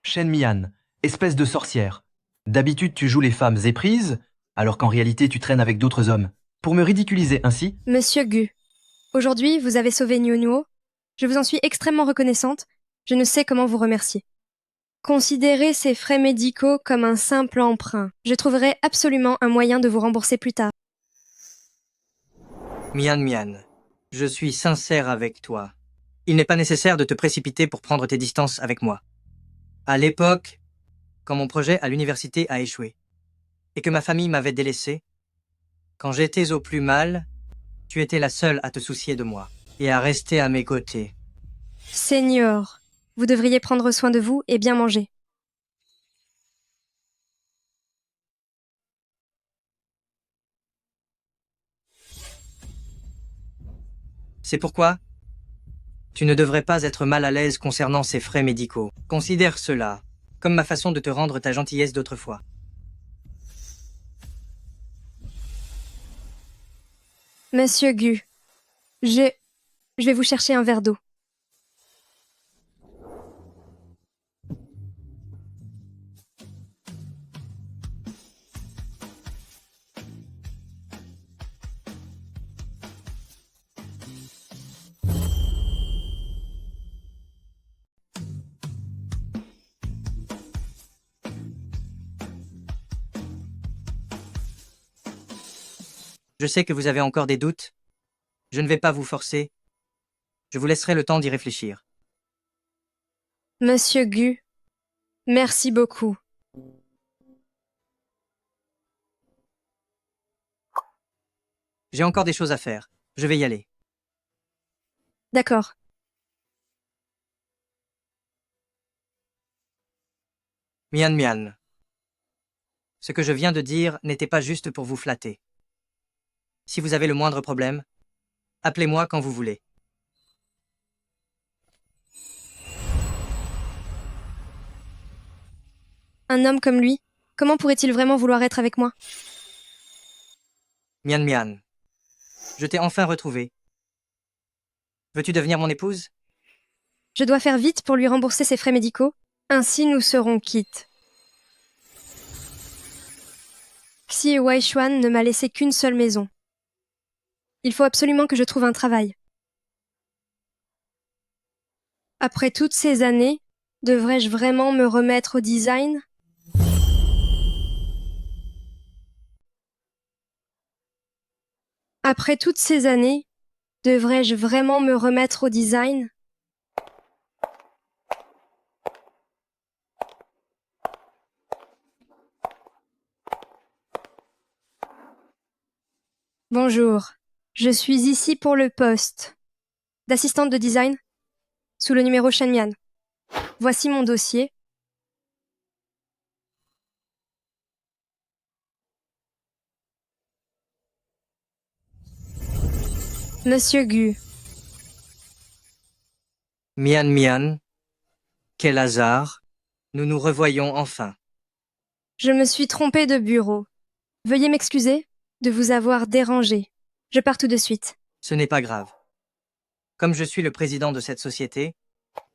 Shen Mian, espèce de sorcière. D'habitude tu joues les femmes éprises, alors qu'en réalité tu traînes avec d'autres hommes. Pour me ridiculiser ainsi, Monsieur Gu, aujourd'hui vous avez sauvé Nyunuo. Je vous en suis extrêmement reconnaissante. Je ne sais comment vous remercier. Considérez ces frais médicaux comme un simple emprunt. Je trouverai absolument un moyen de vous rembourser plus tard. Mian Mian, je suis sincère avec toi. Il n'est pas nécessaire de te précipiter pour prendre tes distances avec moi. À l'époque, quand mon projet à l'université a échoué, et que ma famille m'avait délaissé, quand j'étais au plus mal, tu étais la seule à te soucier de moi, et à rester à mes côtés. Seigneur, vous devriez prendre soin de vous et bien manger. C'est pourquoi tu ne devrais pas être mal à l'aise concernant ces frais médicaux. Considère cela comme ma façon de te rendre ta gentillesse d'autrefois. Monsieur Gu, je vais vous chercher un verre d'eau. Je sais que vous avez encore des doutes. Je ne vais pas vous forcer. Je vous laisserai le temps d'y réfléchir. Monsieur Gu, merci beaucoup. J'ai encore des choses à faire. Je vais y aller. D'accord. Mian Mian. Ce que je viens de dire n'était pas juste pour vous flatter. Si vous avez le moindre problème, appelez-moi quand vous voulez. Un homme comme lui, comment pourrait-il vraiment vouloir être avec moi? Mian Mian, je t'ai enfin retrouvé. Veux-tu devenir mon épouse? Je dois faire vite pour lui rembourser ses frais médicaux. Ainsi nous serons quittes. Xie Weishuan ne m'a laissé qu'une seule maison. Il faut absolument que je trouve un travail. Après toutes ces années, devrais-je vraiment me remettre au design? Après toutes ces années, devrais-je vraiment me remettre au design? Bonjour, je suis ici pour le poste d'assistante de design sous le numéro Shen Mian. Voici mon dossier. Monsieur Gu, Mian Mian, quel hasard. Nous nous revoyons enfin. je me suis trompée de bureau. Veuillez m'excuser de vous avoir dérangé. Je pars tout de suite. Ce n'est pas grave. Comme je suis le président de cette société,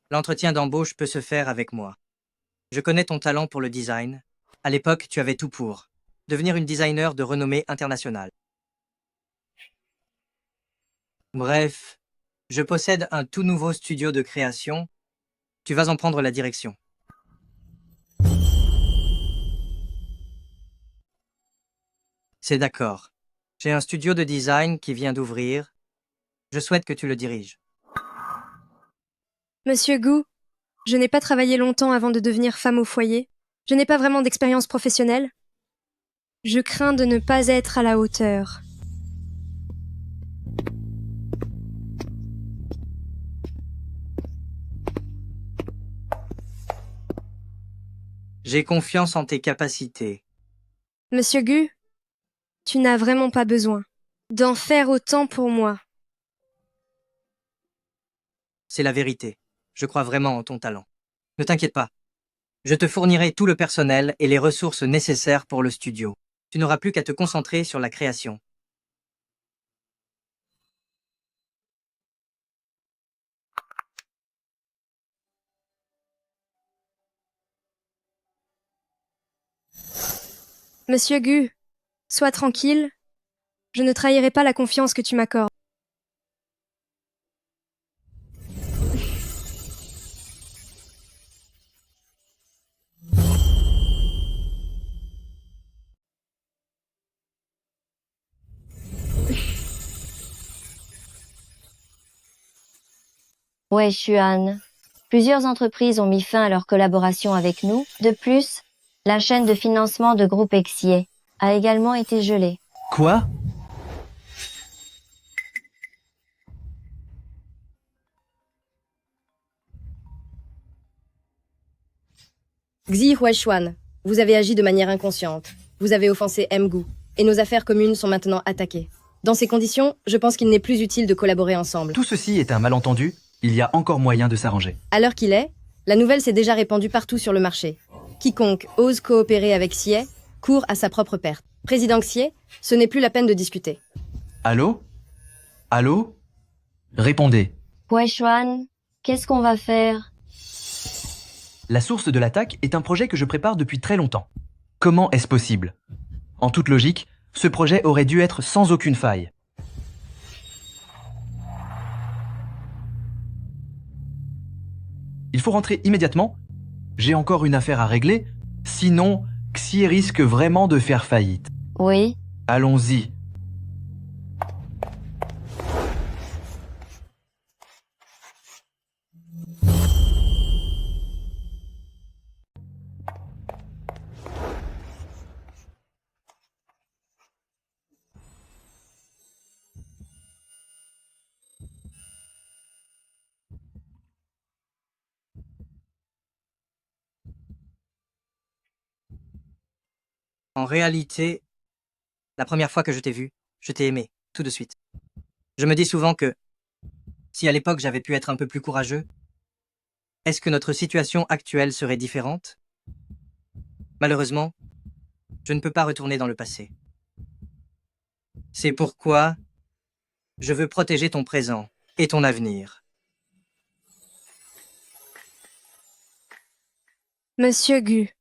l'entretien d'embauche peut se faire avec moi. Je connais ton talent pour le design. À l'époque, tu avais tout pour devenir une designer de renommée internationale. Bref, je possède un tout nouveau studio de création. Tu vas en prendre la direction. C'est d'accord. J'ai un studio de design qui vient d'ouvrir. Je souhaite que tu le diriges. Monsieur Gu, je n'ai pas travaillé longtemps avant de devenir femme au foyer. Je n'ai pas vraiment d'expérience professionnelle. Je crains de ne pas être à la hauteur. J'ai confiance en tes capacités. Monsieur Gu, tu n'as vraiment pas besoin d'en faire autant pour moi. C'est la vérité. Je crois vraiment en ton talent. Ne t'inquiète pas. Je te fournirai tout le personnel et les ressources nécessaires pour le studio. Tu n'auras plus qu'à te concentrer sur la création. Monsieur Gu, sois tranquille. Je ne trahirai pas la confiance que tu m'accordes. Ouais, Xuan. Plusieurs entreprises ont mis fin à leur collaboration avec nous. De plus, la chaîne de financement de groupe Exie a également été gelée. Quoi? Xi Huaishuan, vous avez agi de manière inconsciente. Vous avez offensé Mgu, et nos affaires communes sont maintenant attaquées. Dans ces conditions, je pense qu'il n'est plus utile de collaborer ensemble. Tout ceci est un malentendu. Il y a encore moyen de s'arranger. À l'heure qu'il est, la nouvelle s'est déjà répandue partout sur le marché. Quiconque ose coopérer avec Xie court à sa propre perte. Président Xie, ce n'est plus la peine de discuter. Allô? Allô? Répondez. Huaishuan, qu'est-ce qu'on va faire? La source de l'attaque est un projet que je prépare depuis très longtemps. Comment est-ce possible? En toute logique, ce projet aurait dû être sans aucune faille. Il faut rentrer immédiatement. J'ai encore une affaire à régler. Sinon, Xie risque vraiment de faire faillite. Oui. Allons-y. En réalité, la première fois que je t'ai vu, je t'ai aimé, tout de suite. Je me dis souvent que, si à l'époque j'avais pu être un peu plus courageux, est-ce que notre situation actuelle serait différente? Malheureusement, je ne peux pas retourner dans le passé. C'est pourquoi je veux protéger ton présent et ton avenir. Monsieur Gu,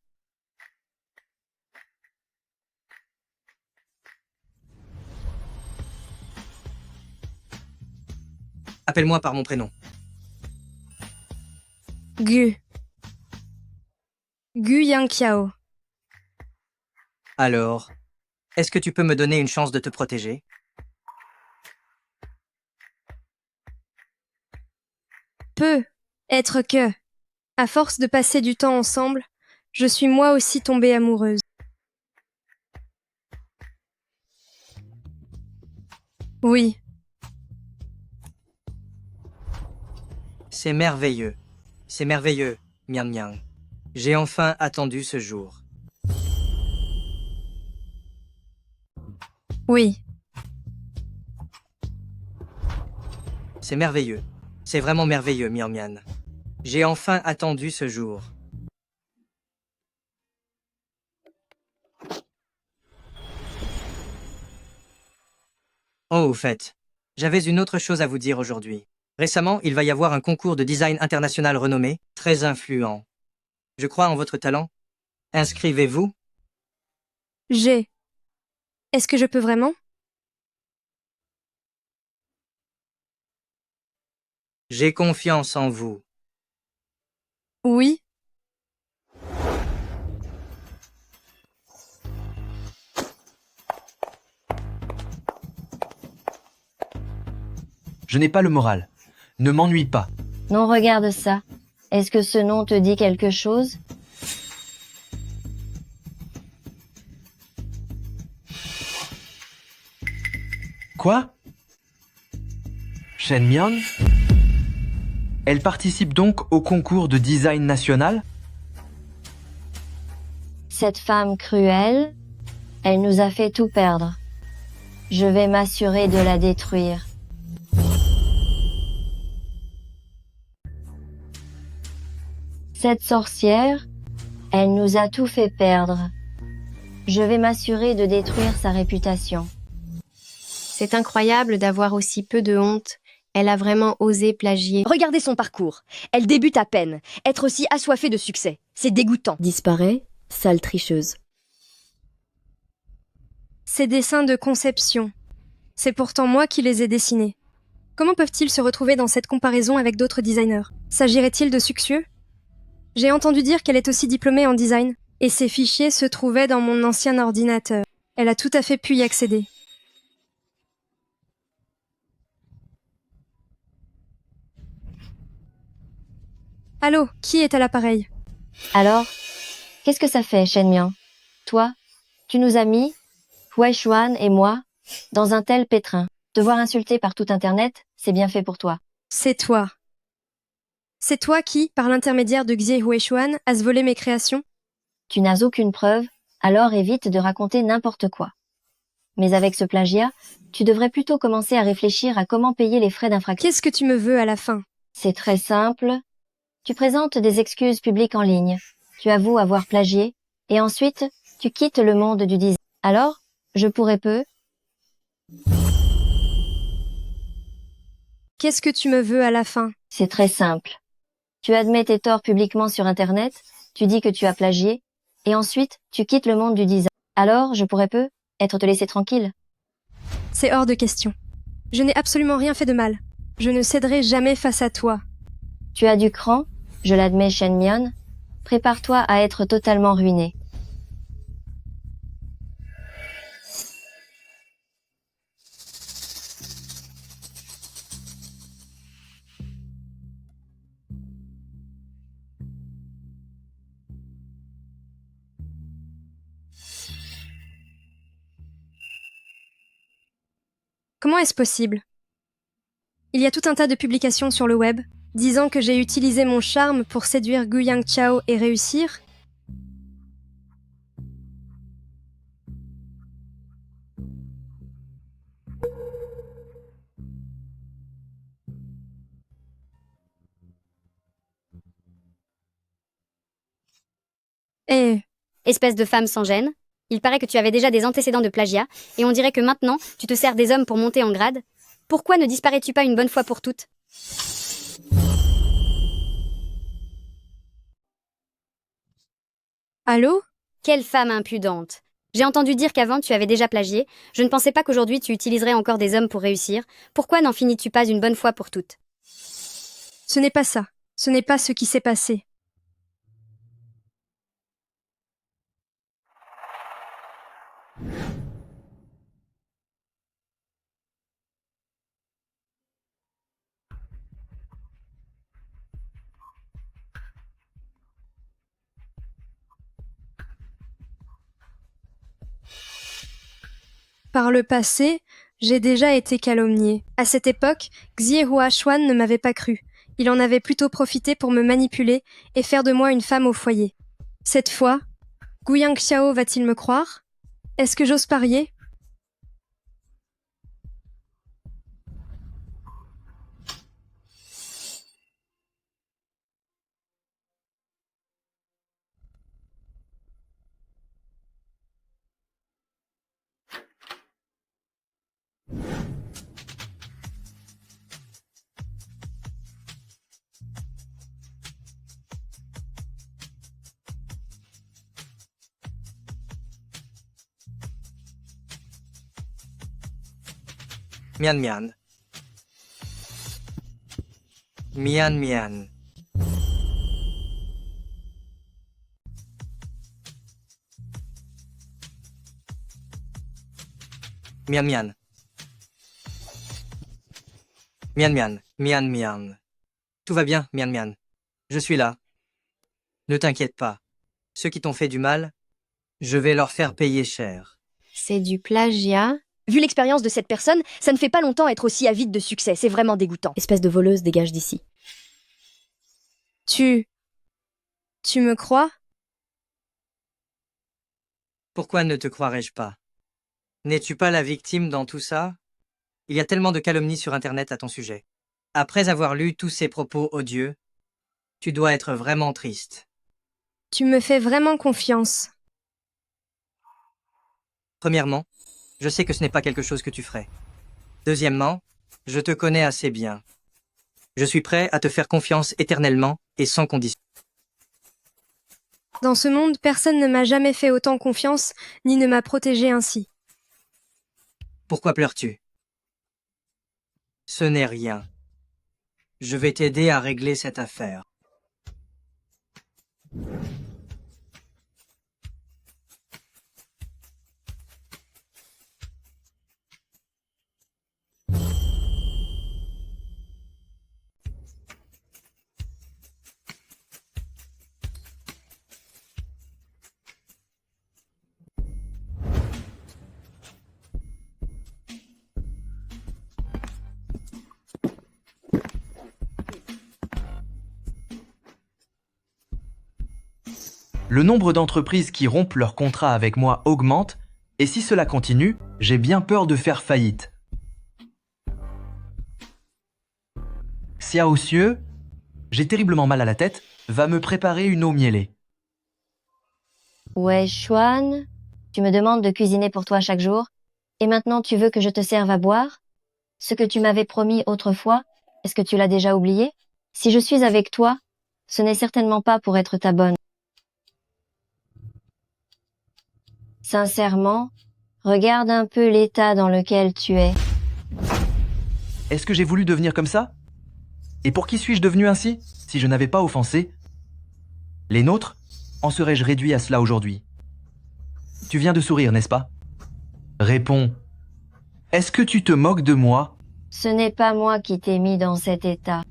Appelle-moi par mon prénom. Gu. Gu Yangqiao. Alors, est-ce que tu peux me donner une chance de te protéger? Peut être que, à force de passer du temps ensemble, je suis moi aussi tombée amoureuse. Oui. C'est merveilleux. C'est merveilleux, Miang Miang. J'ai enfin attendu ce jour. Oui. C'est merveilleux. C'est vraiment merveilleux, Miang Miang. J'ai enfin attendu ce jour. Oh, au fait, j'avais une autre chose à vous dire aujourd'hui. Récemment, il va y avoir un concours de design international renommé, très influent. Je crois en votre talent. Inscrivez-vous. J'ai. Est-ce que je peux vraiment? J'ai confiance en vous. Oui. Je n'ai pas le moral. Ne m'ennuie pas. Non, regarde ça. Est-ce que ce nom te dit quelque chose? Quoi? Shen Mian? Elle participe donc au concours de design national? Cette femme cruelle, elle nous a fait tout perdre. Je vais m'assurer de la détruire. Cette sorcière, elle nous a tout fait perdre. Je vais m'assurer de détruire sa réputation. C'est incroyable d'avoir aussi peu de honte. Elle a vraiment osé plagier. Regardez son parcours. Elle débute à peine. Être aussi assoiffée de succès. C'est dégoûtant. Disparaît, sale tricheuse. Ces dessins de conception. C'est pourtant moi qui les ai dessinés. Comment peuvent-ils se retrouver dans cette comparaison avec d'autres designers? S'agirait-il de Succieux? J'ai entendu dire qu'elle est aussi diplômée en design, et ces fichiers se trouvaient dans mon ancien ordinateur. Elle a tout à fait pu y accéder. Allô, qui est à l'appareil? Alors, qu'est-ce que ça fait, Shen Mian? Toi, tu nous as mis, Huai Xuan et moi, dans un tel pétrin. Te voir insulté par tout Internet, c'est bien fait pour toi. C'est toi. C'est toi qui, par l'intermédiaire de Xie Huishuan, as volé mes créations? Tu n'as aucune preuve, alors évite de raconter n'importe quoi. Mais avec ce plagiat, tu devrais plutôt commencer à réfléchir à comment payer les frais d'infraction. Qu'est-ce que tu me veux à la fin? C'est très simple. Tu présentes des excuses publiques en ligne. Tu avoues avoir plagié, et ensuite, tu quittes le monde du design. Alors, je pourrais peu. Qu'est-ce que tu me veux à la fin? C'est très simple. Tu admets tes torts publiquement sur Internet, tu dis que tu as plagié, et ensuite, tu quittes le monde du design. Alors, je pourrais peu être te laisser tranquille. C'est hors de question. Je n'ai absolument rien fait de mal. Je ne céderai jamais face à toi. Tu as du cran, je l'admets, Shen Mian. Prépare-toi à être totalement ruiné. Comment est-ce possible? Il y a tout un tas de publications sur le web disant que j'ai utilisé mon charme pour séduire Gu Yangchao et réussir. Espèce de femme sans gêne. Il paraît que tu avais déjà des antécédents de plagiat, et on dirait que maintenant, tu te sers des hommes pour monter en grade. Pourquoi ne disparais-tu pas une bonne fois pour toutes? Allô? Quelle femme impudente. J'ai entendu dire qu'avant tu avais déjà plagié. Je ne pensais pas qu'aujourd'hui tu utiliserais encore des hommes pour réussir. Pourquoi n'en finis-tu pas une bonne fois pour toutes? Ce n'est pas ça. Ce n'est pas ce qui s'est passé. Par le passé, j'ai déjà été calomniée. À cette époque, Xie Huashuan ne m'avait pas cru. Il en avait plutôt profité pour me manipuler et faire de moi une femme au foyer. Cette fois, Gu Yangxiao va-t-il me croire? Est-ce que j'ose parier? Mian Mian. Mian Mian. Mian Mian. Mian Mian. Mian Mian. Tout va bien, Mian Mian. Je suis là. Ne t'inquiète pas. Ceux qui t'ont fait du mal, je vais leur faire payer cher. C'est du plagiat? Vu l'expérience de cette personne, ça ne fait pas longtemps être aussi avide de succès, c'est vraiment dégoûtant. Espèce de voleuse, dégage d'ici. Tu me crois? Pourquoi ne te croirais-je pas? N'es-tu pas la victime dans tout ça? Il y a tellement de calomnies sur Internet à ton sujet. Après avoir lu tous ces propos odieux, tu dois être vraiment triste. Tu me fais vraiment confiance. Premièrement, je sais que ce n'est pas quelque chose que tu ferais. Deuxièmement, je te connais assez bien. Je suis prêt à te faire confiance éternellement et sans condition. Dans ce monde, personne ne m'a jamais fait autant confiance, ni ne m'a protégé ainsi. Pourquoi pleures-tu? Ce n'est rien. Je vais t'aider à régler cette affaire. Le nombre d'entreprises qui rompent leur contrat avec moi augmente, et si cela continue, j'ai bien peur de faire faillite. Xiao Xue, j'ai terriblement mal à la tête, va me préparer une eau mielée. Ouais, Xuan, tu me demandes de cuisiner pour toi chaque jour, et maintenant tu veux que je te serve à boire? Ce que tu m'avais promis autrefois, est-ce que tu l'as déjà oublié? Si je suis avec toi, ce n'est certainement pas pour être ta bonne. Sincèrement, regarde un peu l'état dans lequel tu es. Est-ce que j'ai voulu devenir comme ça? Et pour qui suis-je devenu ainsi, si je n'avais pas offensé? Les nôtres, en serais-je réduit à cela aujourd'hui? Tu viens de sourire, n'est-ce pas? Réponds. Est-ce que tu te moques de moi? Ce n'est pas moi qui t'ai mis dans cet état.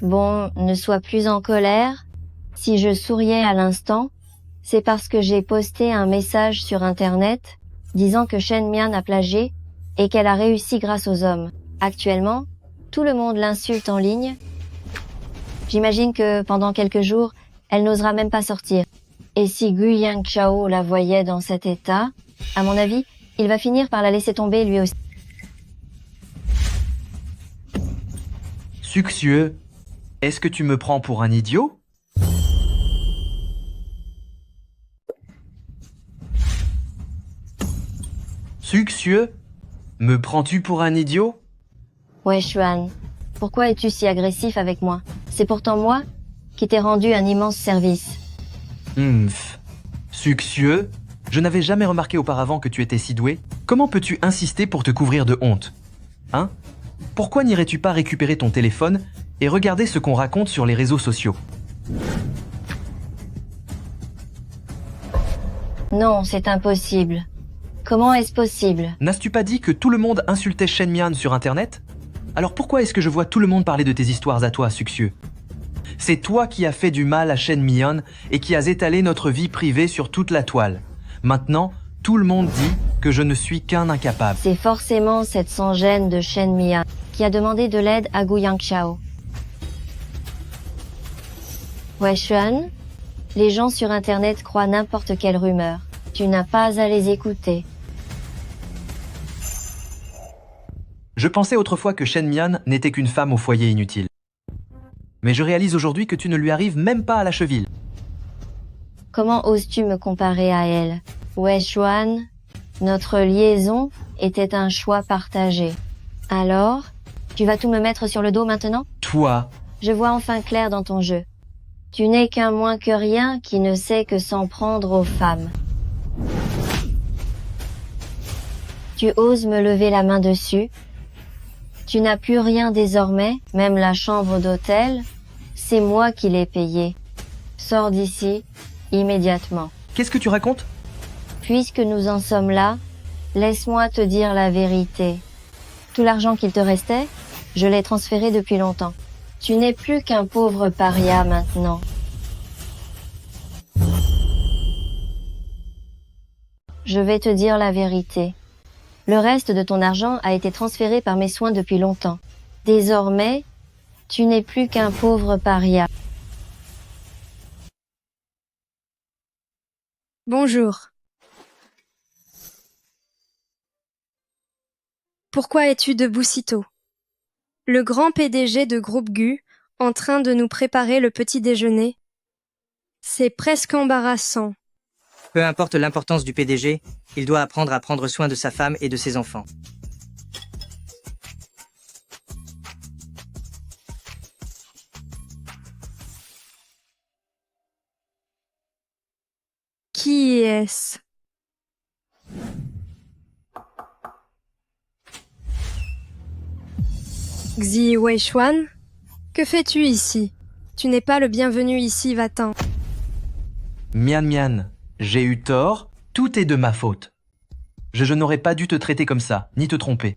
Bon, ne sois plus en colère. Si je souriais à l'instant, c'est parce que j'ai posté un message sur Internet disant que Shen Mian a plagié et qu'elle a réussi grâce aux hommes. Actuellement, tout le monde l'insulte en ligne. J'imagine que pendant quelques jours, elle n'osera même pas sortir. Et si Gu Yangchao la voyait dans cet état, à mon avis, il va finir par la laisser tomber lui aussi. Succieux, est-ce que tu me prends pour un idiot? Succieux, me prends-tu pour un idiot? Ouais, Xuan, pourquoi es-tu si agressif avec moi? C'est pourtant moi qui t'ai rendu un immense service. Succieux, je n'avais jamais remarqué auparavant que tu étais si doué. Comment peux-tu insister pour te couvrir de honte? Hein? Pourquoi n'irais-tu pas récupérer ton téléphone et regarder ce qu'on raconte sur les réseaux sociaux? Non, c'est impossible. Comment est-ce possible? N'as-tu pas dit que tout le monde insultait Shen Mian sur Internet? Alors pourquoi est-ce que je vois tout le monde parler de tes histoires à toi, Succieux? C'est toi qui as fait du mal à Shen Mian et qui as étalé notre vie privée sur toute la toile. Maintenant, tout le monde dit que je ne suis qu'un incapable. C'est forcément cette sans-gêne de Shen Mian qui a demandé de l'aide à Gu Yangchao. Ouais, Xuan, les gens sur Internet croient n'importe quelle rumeur. Tu n'as pas à les écouter. Je pensais autrefois que Shen Mian n'était qu'une femme au foyer inutile. Mais je réalise aujourd'hui que tu ne lui arrives même pas à la cheville. Comment oses-tu me comparer à elle? Ouais, Xuan, notre liaison était un choix partagé. Alors, tu vas tout me mettre sur le dos maintenant? Toi, Je vois enfin clair dans ton jeu. Tu n'es qu'un moins que rien qui ne sait que s'en prendre aux femmes. Tu oses me lever la main dessus? Tu n'as plus rien désormais, même la chambre d'hôtel. C'est moi qui l'ai payée. Sors d'ici, immédiatement. qu'est-ce que tu racontes? Puisque nous en sommes là, laisse-moi te dire la vérité. Tout l'argent qu'il te restait, je l'ai transféré depuis longtemps. Tu n'es plus qu'un pauvre paria maintenant. Je vais te dire la vérité. Le reste de ton argent a été transféré par mes soins depuis longtemps. Désormais, Tu n'es plus qu'un pauvre paria. Bonjour. Pourquoi es-tu debout si tôt? Le grand PDG de Groupe Gu, en train de nous préparer le petit déjeuner. C'est presque embarrassant. Peu importe l'importance du PDG, il doit apprendre à prendre soin de sa femme et de ses enfants. Qui est-ce? Xi Weishuan? Que fais-tu ici? Tu n'es pas le bienvenu ici, va-t'en. Mian Mian, j'ai eu tort, tout est de ma faute. Je n'aurais pas dû te traiter comme ça, ni te tromper.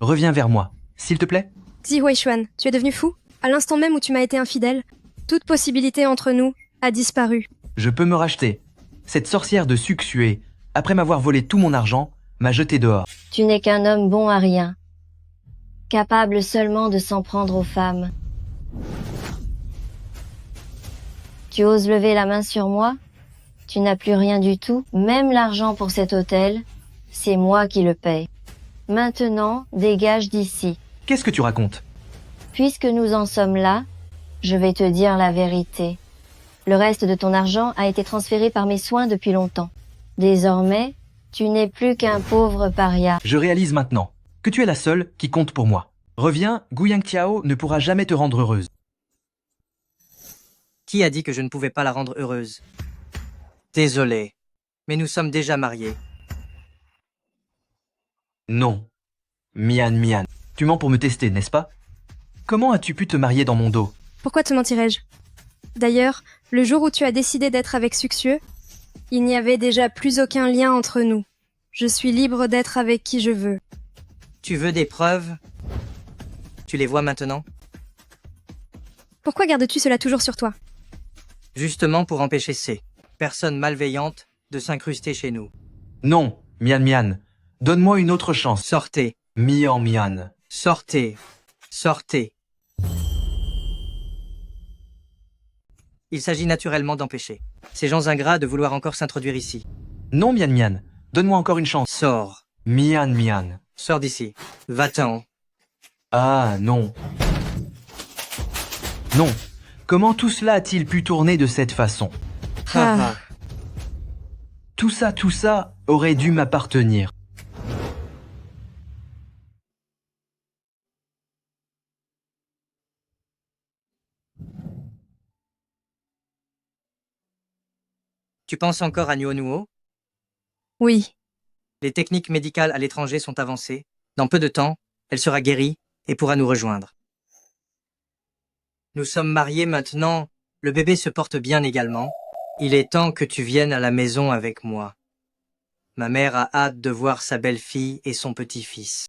Reviens vers moi, s'il te plaît. Xi Weishuan, tu es devenu fou? À l'instant même où tu m'as été infidèle, toute possibilité entre nous a disparu. Je peux me racheter. Cette sorcière de succué, après m'avoir volé tout mon argent, m'a jeté dehors. Tu n'es qu'un homme bon à rien, capable seulement de s'en prendre aux femmes. Tu oses lever la main sur moi? Tu n'as plus rien du tout, même l'argent pour cet hôtel, c'est moi qui le paye. Maintenant, dégage d'ici. Qu'est-ce que tu racontes? Puisque nous en sommes là, je vais te dire la vérité. Le reste de ton argent a été transféré par mes soins depuis longtemps. Désormais, tu n'es plus qu'un pauvre paria. Je réalise maintenant que tu es la seule qui compte pour moi. Reviens, Guyang Tiao ne pourra jamais te rendre heureuse. Qui a dit que je ne pouvais pas la rendre heureuse? Désolé, mais nous sommes déjà mariés. Non. Mian Mian, tu mens pour me tester, n'est-ce pas? Comment as-tu pu te marier dans mon dos? Pourquoi te mentirais-je? D'ailleurs, le jour où tu as décidé d'être avec Succieux, il n'y avait déjà plus aucun lien entre nous. Je suis libre d'être avec qui je veux. Tu veux des preuves? Tu les vois maintenant? Pourquoi gardes-tu cela toujours sur toi? Justement pour empêcher ces personnes malveillantes de s'incruster chez nous. Non, Mian Mian, donne-moi une autre chance. Sortez. Mian Mian. Sortez. Sortez. Il s'agit naturellement d'empêcher ces gens ingrats de vouloir encore s'introduire ici. Non, Mian Mian, donne-moi encore une chance. Sors. Mian Mian. Sors d'ici. Va-t'en. Ah, non. Non. Comment tout cela a-t-il pu tourner de cette façon? Ah. Tout ça aurait dû m'appartenir. Tu penses encore à Nuonuo? Oui. Les techniques médicales à l'étranger sont avancées. Dans peu de temps, elle sera guérie et pourra nous rejoindre. Nous sommes mariés maintenant. Le bébé se porte bien également. Il est temps que tu viennes à la maison avec moi. Ma mère a hâte de voir sa belle-fille et son petit-fils.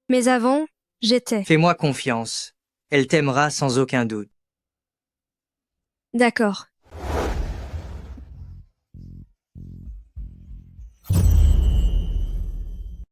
Mais avant, j'étais. Fais-moi confiance. Elle t'aimera sans aucun doute. D'accord.